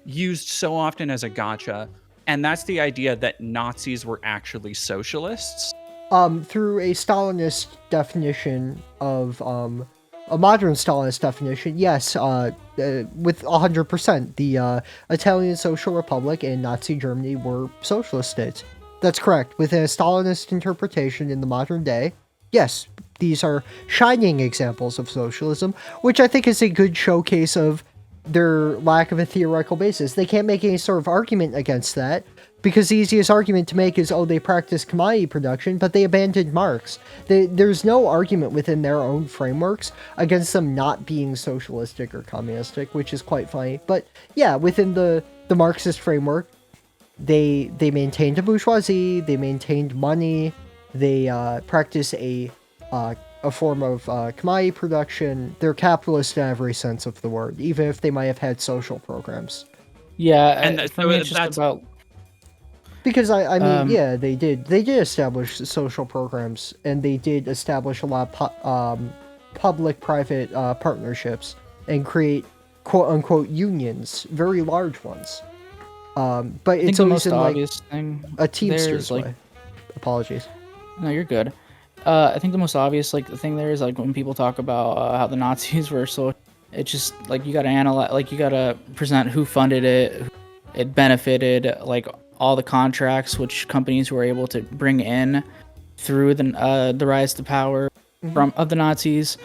used so often as a gotcha. And that's the idea that Nazis were actually socialists. Through a Stalinist definition of a modern Stalinist definition, yes, with 100%, the Italian Social Republic and Nazi Germany were socialist states. That's correct. Within a Stalinist interpretation in the modern day, yes, these are shining examples of socialism, which I think is a good showcase of their lack of a theoretical basis. They can't make any sort of argument against that, because the easiest argument to make is, oh, they practice commodity production, but they abandoned Marx. There's no argument within their own frameworks against them not being socialistic or communistic, which is quite funny. But yeah, within the Marxist framework, they maintained a bourgeoisie, they maintained money, they practice a form of commodity production. They're capitalist in every sense of the word, even if they might have had social programs. Yeah, And for me, it's just about... Because I mean, yeah, they did establish social programs, and they did establish a lot of public-private partnerships and create quote-unquote unions, very large ones. But it's always in like a Teamsters way. Apologies. No, you're good. I think the most obvious like the thing there is like when people talk about how the Nazis were so, it's just like you gotta analyze, like you gotta present who funded it, it benefited, like all the contracts which companies were able to bring in through the rise to power of the Nazis,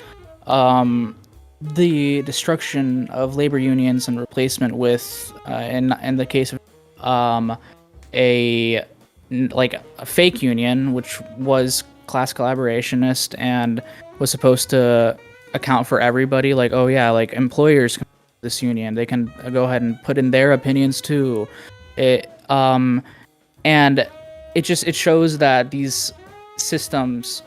the destruction of labor unions and replacement with in the case of a fake union which was class collaborationist and was supposed to account for everybody, like, oh yeah, like employers can this union, they can go ahead and put in their opinions too. And it shows that these systems,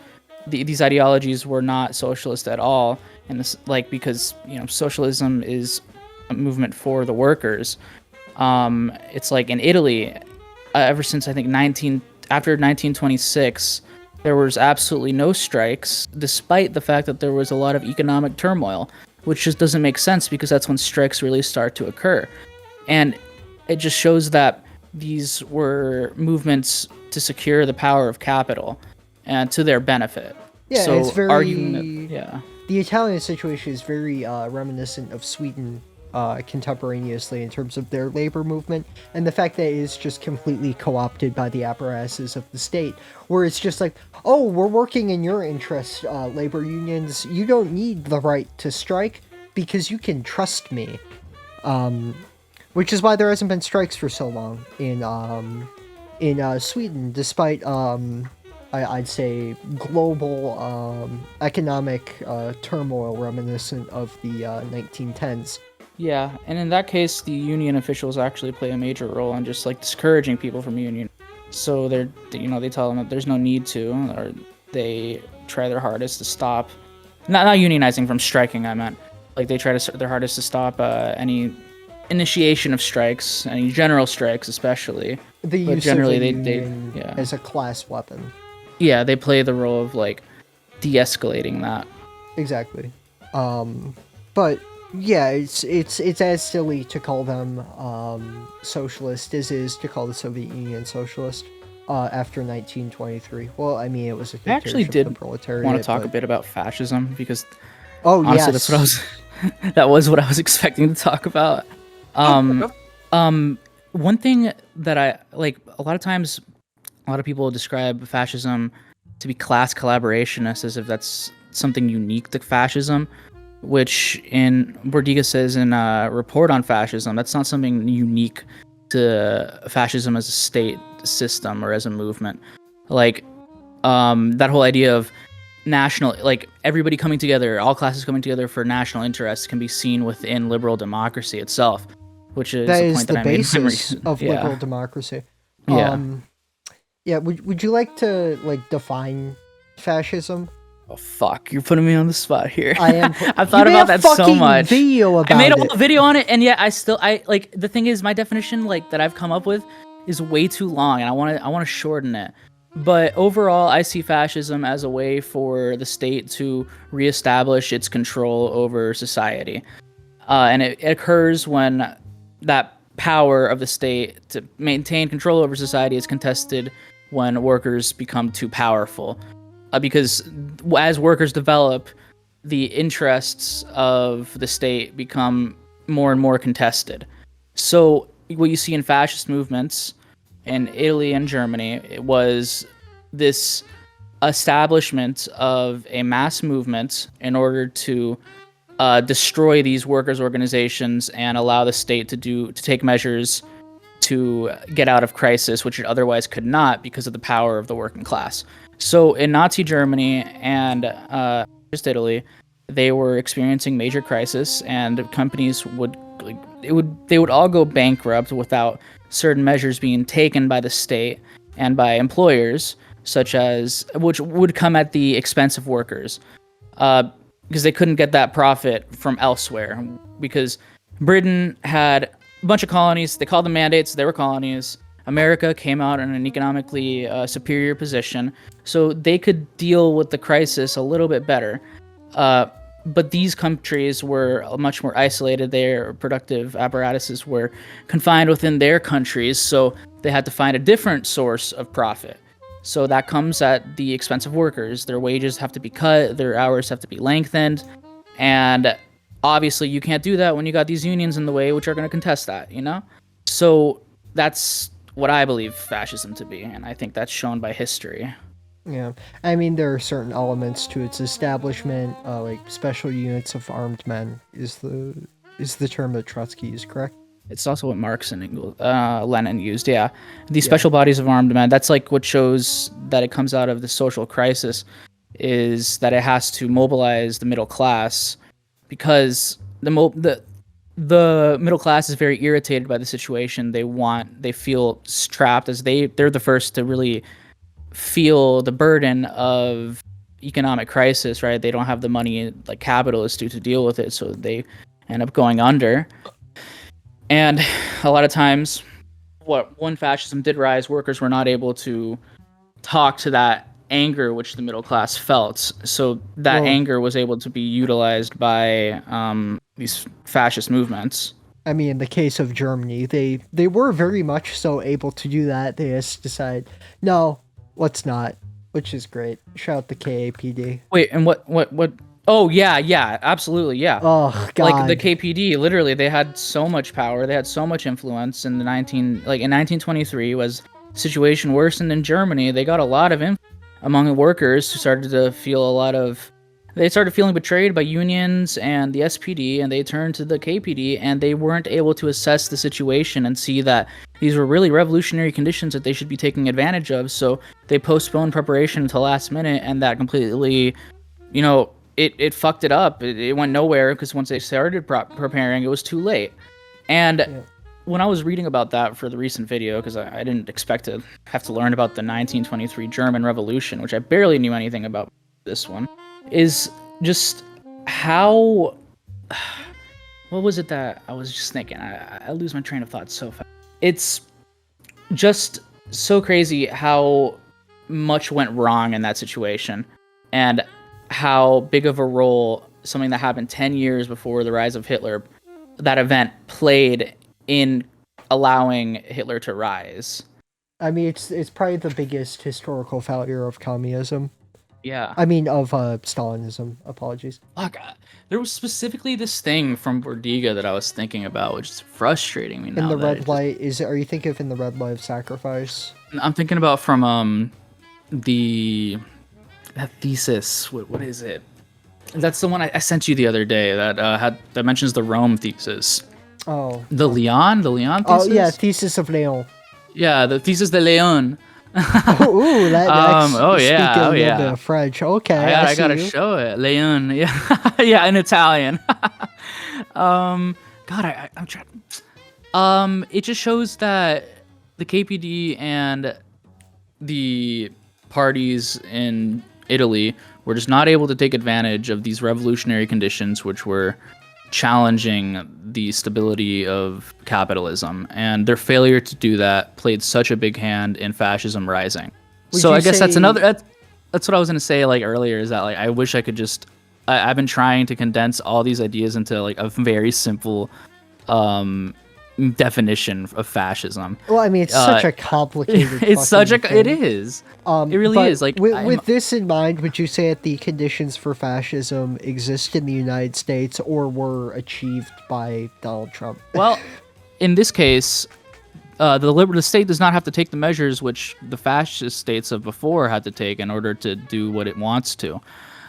these ideologies were not socialist at all, and this, like, because socialism is a movement for the workers. It's like in Italy, ever since I think after 1926, there was absolutely no strikes, despite the fact that there was a lot of economic turmoil, which just doesn't make sense because that's when strikes really start to occur. And it just shows that these were movements to secure the power of capital and to their benefit. Yeah, so it's very... yeah. The Italian situation is very reminiscent of Sweden contemporaneously in terms of their labor movement, and the fact that it is just completely co-opted by the apparatuses of the state, where it's just like, oh, we're working in your interest, labor unions, you don't need the right to strike because you can trust me. Which is why there hasn't been strikes for so long in Sweden, despite I'd say global economic turmoil reminiscent of the 1910s. Yeah, and in that case, the union officials actually play a major role in just like discouraging people from union. So they tell them that there's no need to, or they try their hardest to stop, not unionizing from striking. I meant like they try their hardest to stop any initiation of strikes, any general strikes, especially. The use generally of the they union as a class weapon. Yeah, they play the role of like de-escalating that. Exactly. But yeah, it's as silly to call them socialist as it is to call the Soviet Union socialist after 1923. Well, I mean, it was a I actually did the proletariat, want to talk a bit about fascism because honestly, yes, that's what I was. That was what I was expecting to talk about. One thing that I like, a lot of times, a lot of people describe fascism to be class collaborationist as if that's something unique to fascism, which in Bordiga says in a report on fascism, that's not something unique to fascism as a state system or as a movement. Like, that whole idea of national, like everybody coming together, all classes coming together for national interests can be seen within liberal democracy itself, which is that a is point the that I made. basis of liberal democracy. Yeah. Yeah, would you like to like define fascism? Oh fuck! You're putting me on the spot here. I am. I've thought You made about a that so fucking much. video about I made a it. whole video on it, and yet I like the thing is my definition like that I've come up with is way too long, and I want to shorten it. But overall, I see fascism as a way for the state to reestablish its control over society, and it occurs when that power of the state to maintain control over society is contested when workers become too powerful. Because as workers develop, the interests of the state become more and more contested. So what you see in fascist movements in Italy and Germany, it was this establishment of a mass movement in order to destroy these workers' organizations and allow the state to take measures to get out of crisis, which it otherwise could not because of the power of the working class. So in Nazi Germany and just Italy, they were experiencing major crisis, and companies they would all go bankrupt without certain measures being taken by the state and by employers, such as which would come at the expense of workers, because they couldn't get that profit from elsewhere. Because Britain had a bunch of colonies, they called them mandates, they were colonies. America came out in an economically superior position, so they could deal with the crisis a little bit better. But these countries were much more isolated. Their productive apparatuses were confined within their countries, so they had to find a different source of profit. So that comes at the expense of workers. Their wages have to be cut, their hours have to be lengthened, and obviously you can't do that when you got these unions in the way, which are going to contest that, you know? So that's what I believe fascism to be, and I think that's shown by history. Yeah, I mean there are certain elements to its establishment, like special units of armed men is the term that Trotsky used, correct? It's also what Marx and Engels, Lenin used, yeah. These special bodies of armed men, that's like what shows that it comes out of the social crisis, is that it has to mobilize the middle class, because the middle class is very irritated by the situation. They feel trapped, as they're the first to really feel the burden of economic crisis, right? They don't have the money like capitalists do to deal with it, so they end up going under. And a lot of times, when fascism did rise, workers were not able to talk to that anger which the middle class felt. So that anger was able to be utilized by these fascist movements. I mean, in the case of Germany, they were very much so able to do that. They just decide, no, let's not, which is great. Shout out the KAPD. Wait, and what? Oh yeah, absolutely, yeah. Oh god, like the KPD, literally, they had so much power, they had so much influence in in 1923 was situation worsened in Germany. They got a lot of influence among the workers who started to feel they started feeling betrayed by unions and the SPD, and they turned to the KPD, and they weren't able to assess the situation and see that these were really revolutionary conditions that they should be taking advantage of. So they postponed preparation until last minute, and that completely, it fucked it up. It went nowhere, because once they started preparing, it was too late. And when I was reading about that for the recent video, because I didn't expect to have to learn about the 1923 German Revolution, which I barely knew anything about this one, is just how... What was it that I was just thinking? I lose my train of thought so fast. It's just so crazy how much went wrong in that situation, and how big of a role something that happened 10 years before the rise of Hitler, that event played in allowing Hitler to rise. I mean, it's probably the biggest historical failure of communism. Yeah. I mean, of Stalinism. Apologies. Fuck, there was specifically this thing from Bordiga that I was thinking about, which is frustrating me now. In the red light, are you thinking of In the Red Light of Sacrifice? I'm thinking about from that thesis. What is it? That's the one I sent you the other day that mentions the Rome thesis. Oh. The Leon thesis? Oh, yeah, Thesis of Leon. Yeah, the Thesis de Leon. Ooh, that next. Oh yeah, speaking a little bit of French. Okay, I gotta show it. Leon, yeah, yeah, in Italian. God, I'm trying. It just shows that the KPD and the parties in Italy were just not able to take advantage of these revolutionary conditions, which were challenging the stability of capitalism, and their failure to do that played such a big hand in fascism rising. So I guess that's what I was gonna say like earlier, is that like I wish I could just I've been trying to condense all these ideas into like a very simple definition of fascism. Well, I mean, it's such a complicated. It's such a thing. it is. It really is. Like with this in mind, would you say that the conditions for fascism exist in the United States or were achieved by Donald Trump? Well, in this case, the state does not have to take the measures which the fascist states of before had to take in order to do what it wants to.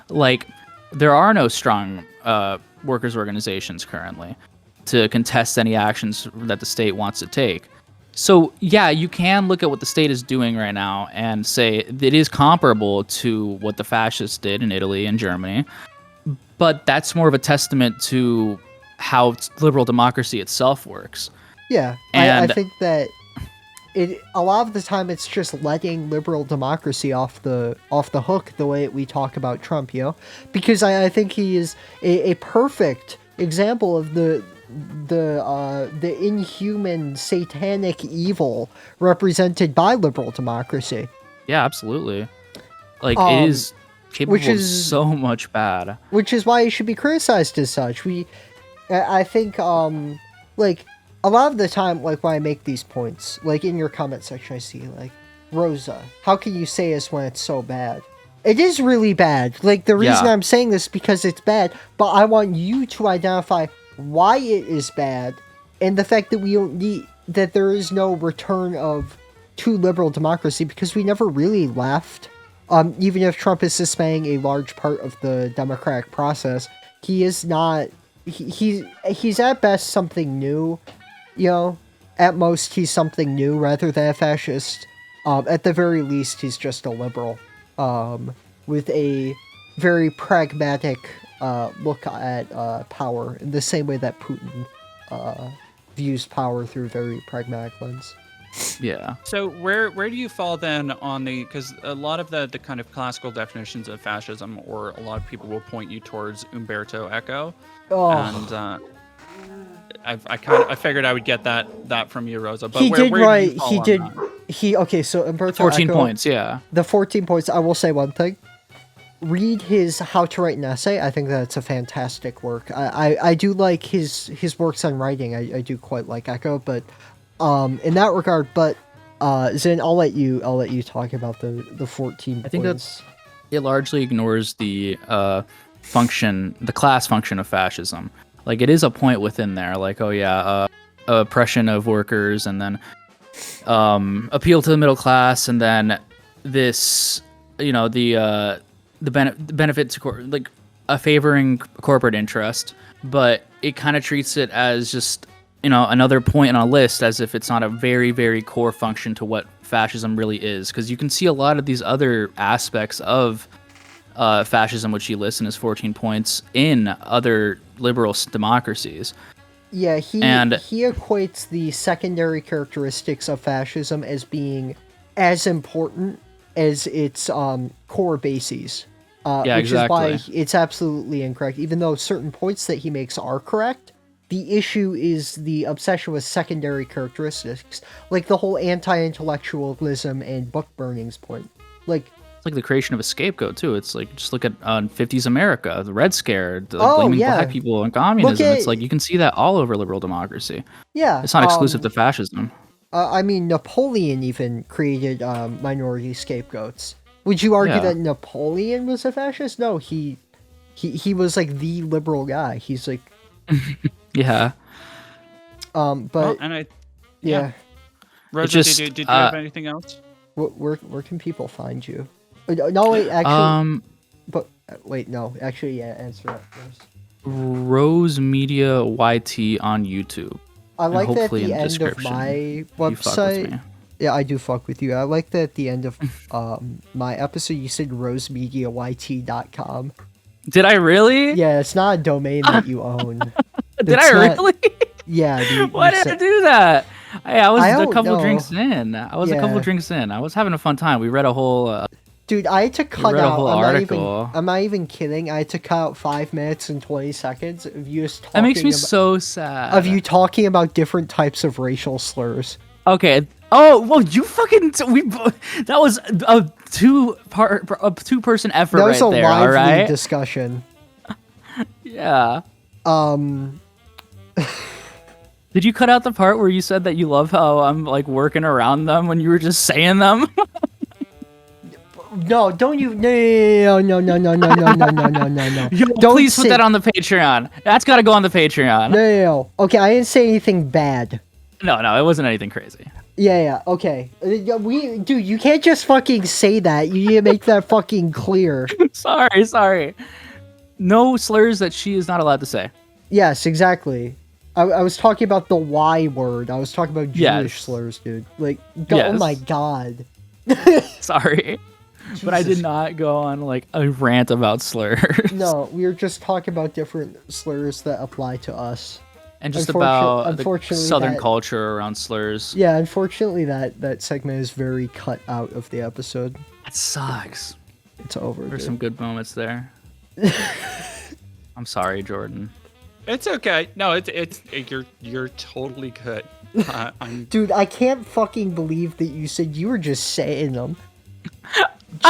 Like, there are no strong workers' organizations currently to contest any actions that the state wants to take. So, yeah, you can look at what the state is doing right now and say it is comparable to what the fascists did in Italy and Germany, but that's more of a testament to how liberal democracy itself works. Yeah, I think that a lot of the time it's just letting liberal democracy off the hook the way we talk about Trump, you know? Because I think he is a perfect example of the inhuman satanic evil represented by liberal democracy. Yeah, absolutely. Like, it is capable of so much bad. Which is why it should be criticized as such. I think, like, a lot of the time, like, when I make these points, like, in your comment section, I see, like, Rosa, how can you say this when it's so bad? It is really bad. Like, the reason I'm saying this is because it's bad, but I want you to identify why it is bad, and the fact that we don't need, that there is no return to liberal democracy, because we never really left. Even if Trump is suspending a large part of the democratic process, he is not, he's at best something new, you know, at most he's something new rather than a fascist. At the very least, he's just a liberal, with a very pragmatic look at power, in the same way that Putin views power through a very pragmatic lens. Yeah. So where do you fall then on the, because a lot of the kind of classical definitions of fascism, or a lot of people will point you towards Umberto Eco, and I figured I would get that from you, Rosa. But okay, so Umberto 14 Eco, points, yeah. The 14 points, I will say one thing. Read his How to Write an Essay. I think that's a fantastic work. I do like his works on writing. I do quite like Eco, but in that regard, but Zin, I'll let you talk about the 14 points. I think that it largely ignores the class function of fascism. Like, it is a point within there, like, oppression of workers, and then appeal to the middle class, and then this, you know, the benefit to favoring corporate interest, but it kind of treats it as just, you know, another point on a list, as if it's not a very, very core function to what fascism really is. Because you can see a lot of these other aspects of fascism, which he lists in his 14 points, in other liberal democracies. Yeah, he equates the secondary characteristics of fascism as being as important as its core bases. Which is why it's absolutely incorrect. Even though certain points that he makes are correct, the issue is the obsession with secondary characteristics, like the whole anti-intellectualism and book burnings point. Like, it's like the creation of a scapegoat too. It's like, just look at 50s America, the Red Scare, blaming black people and communism. It's like, you can see that all over liberal democracy. Yeah, it's not exclusive to fascism. I mean, Napoleon even created minority scapegoats. Would you argue that Napoleon was a fascist? No, he was like the liberal guy. He's like, yeah. But Rosa, did you have anything else? Where can people find you? No, wait, actually. But wait, no, actually, yeah. Answer that first. RoseMedia YT on YouTube. I like that at the end of my website. Yeah, I do fuck with you. I like that at the end of my episode, you said RoseMediaYT.com. Did I really? Yeah, it's not a domain that you own. Did I really? Yeah. Why did I do that? Hey, I was I a don't couple know. drinks in. I was a couple Yeah. drinks in. I was having a fun time. We read a whole. Dude, I had to cut read a out. whole article. I'm not even kidding. I had to cut out 5 minutes and 20 seconds of you just talking. That makes me about, so sad. of you talking about different types of racial slurs. Okay. Oh well, you fucking that was a two-person effort That was right a there. All lively right. discussion. Yeah. Um, Did you cut out the part where you said that you love how I'm like working around them when you were just saying them? no, don't you? No, no, no, no, no, no, no, no, no, no, no. Yo, Don't please put say- that on the Patreon. That's got to go on the Patreon. No, no, no. Okay, I didn't say anything bad. No, it wasn't anything crazy. Yeah, okay. Dude, you can't just fucking say that. You need to make that fucking clear. Sorry. No slurs that she is not allowed to say. Yes, exactly. I was talking about the Y word. I was talking about Jewish Yes. slurs, dude. Like, oh Yes. my god. Sorry. But I did not go on like a rant about slurs. No, we were just talking about different slurs that apply to us. And just Unfortunately- about the unfortunately southern that- culture around slurs. Yeah, unfortunately that segment is very cut out of the episode. That sucks. It's over, There's dude. some good moments there. I'm sorry, Jordan. It's okay. No, you're totally good. I'm Dude, I can't fucking believe that you said you were just saying them.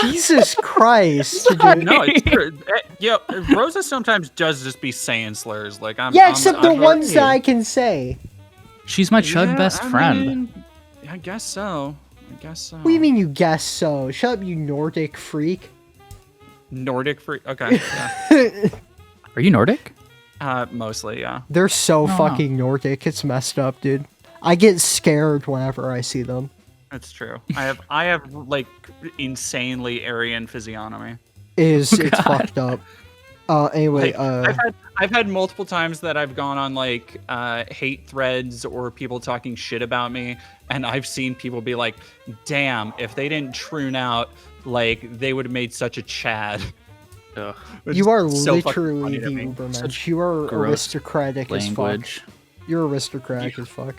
Jesus Christ, dude. no, it's true. Yeah, Rosa sometimes does just be saying slurs. Like Yeah, except the ones that I can say. She's my chud best friend. mean, I guess so. What do you mean you guess so? Shut up, you Nordic freak. Nordic free. Okay. Yeah. Are you Nordic? Mostly, yeah. They're so Oh, wow. fucking Nordic. It's messed up, dude. I get scared whenever I see them. That's true. I have like insanely Aryan physiognomy. It's fucked up. Anyway, Like, I've had multiple times that I've gone on like hate threads or people talking shit about me, and I've seen people be like, "Damn, if they didn't troon out, like they would have made such a Chad." Ugh. Which you is are so fucking literally funny the to me. Ubermensch. Such You are gross aristocratic as fuck. Language. You're aristocratic as fuck.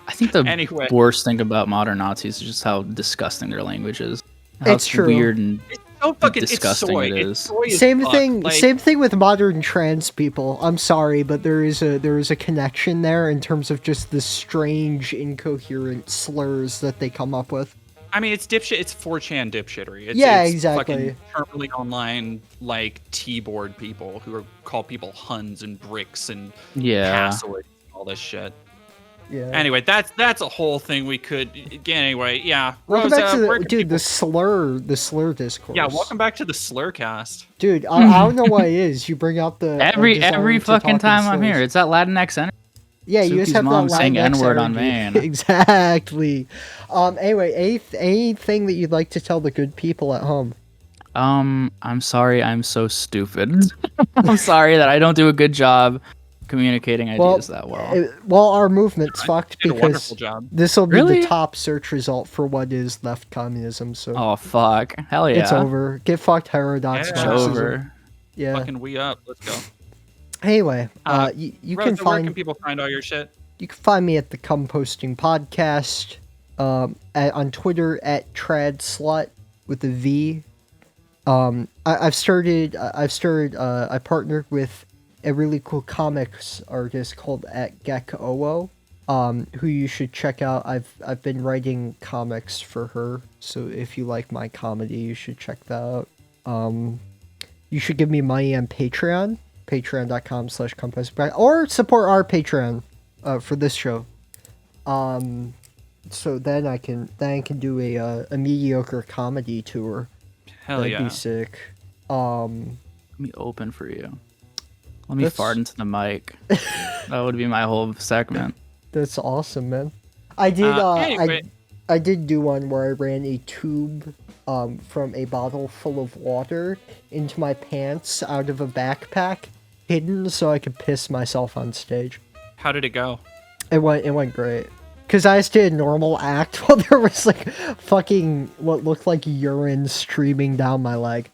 I think the Anyway. worst thing about modern Nazis is just how disgusting their language is. How It's true. Weird and It's so fucking disgusting it's soy. it It's is. soy as Same fuck. thing. Like, Same thing with modern trans people. I'm sorry, but there is a connection there in terms of just the strange, incoherent slurs that they come up with. I mean, it's dipshit. It's 4chan dipshittery. It's, Yeah, it's exactly. Fucking terminally online, like T-board people who call people Huns and bricks and yeah. Passoids and all this shit. Yeah. Anyway, that's a whole thing we could. Anyway, yeah. Welcome Rosa, back to where the can dude, people- the slur discourse. Yeah, welcome back to the Slurcast. Dude, I don't know what it is. You bring out the Every desire to fucking talk in time I'm slurs. here, it's that Latinx energy. Yeah, you just Suki's have mom that saying Latinx N-word on energy. Vane. Exactly. Anyway, anything that you'd like to tell the good people at home? I'm sorry, I'm so stupid. I'm sorry that I don't do a good job communicating ideas that well. Well, our movement's fucked Did a because wonderful job. this will be Really? the top search result for what is left communism. So Oh fuck, hell yeah, it's over. Get fucked, heterodox Yeah. It's Marxism. over. Yeah. Fucking we up. Let's go. Anyway, Uh, you Rosa, can where find can people find all your shit? you can find me at the Composting Podcast, on Twitter at tradslut with a V. I partnered with a really cool comics artist called at Gekoo, who you should check out. I've been writing comics for her, so if you like my comedy, you should check that out. You should give me money on Patreon, patreon.com/composting, or support our Patreon for this show. So then I can do a mediocre comedy tour. Hell That'd yeah. be sick. Let me open for you. Let me That's- fart into the mic. That would be my whole segment. That's awesome, man. I did. Anyway. I did do one where I ran a tube from a bottle full of water into my pants out of a backpack, hidden so I could piss myself on stage. How did it go? It went great. Cause I just did a normal act while there was like fucking what looked like urine streaming down my leg.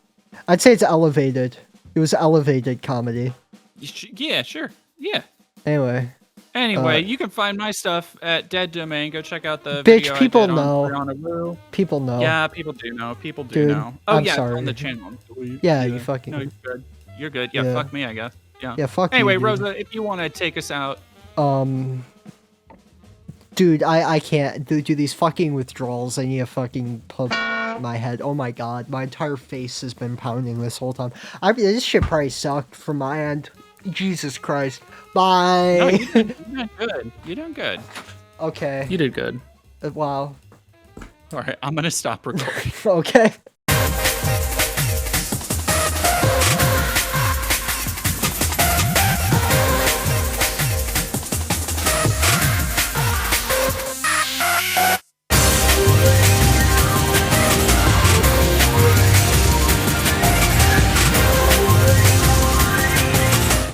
I'd say it's elevated. It was elevated comedy. Yeah, sure. Yeah. Anyway, Anyway, you can find my stuff at Dead Domain. Go check out the Bitch, video people I did know. on Brianna Wu. People know. Yeah, people do know. People do Dude, know. Oh I'm yeah, sorry. it's on the channel. Yeah, you fucking. No, you're good. You're good. Yeah, Yeah. fuck me, I guess. Yeah. Yeah, fuck Anyway, you, dude. Rosa, if you want to take us out. Dude, I can't do these fucking withdrawals. I need a fucking pump my head. Oh my god, my entire face has been pounding this whole time. This shit probably sucked from my end. Jesus Christ. Bye. No, you're doing good. You're doing good. Okay. You did good. Wow. All right, I'm gonna stop recording. Okay.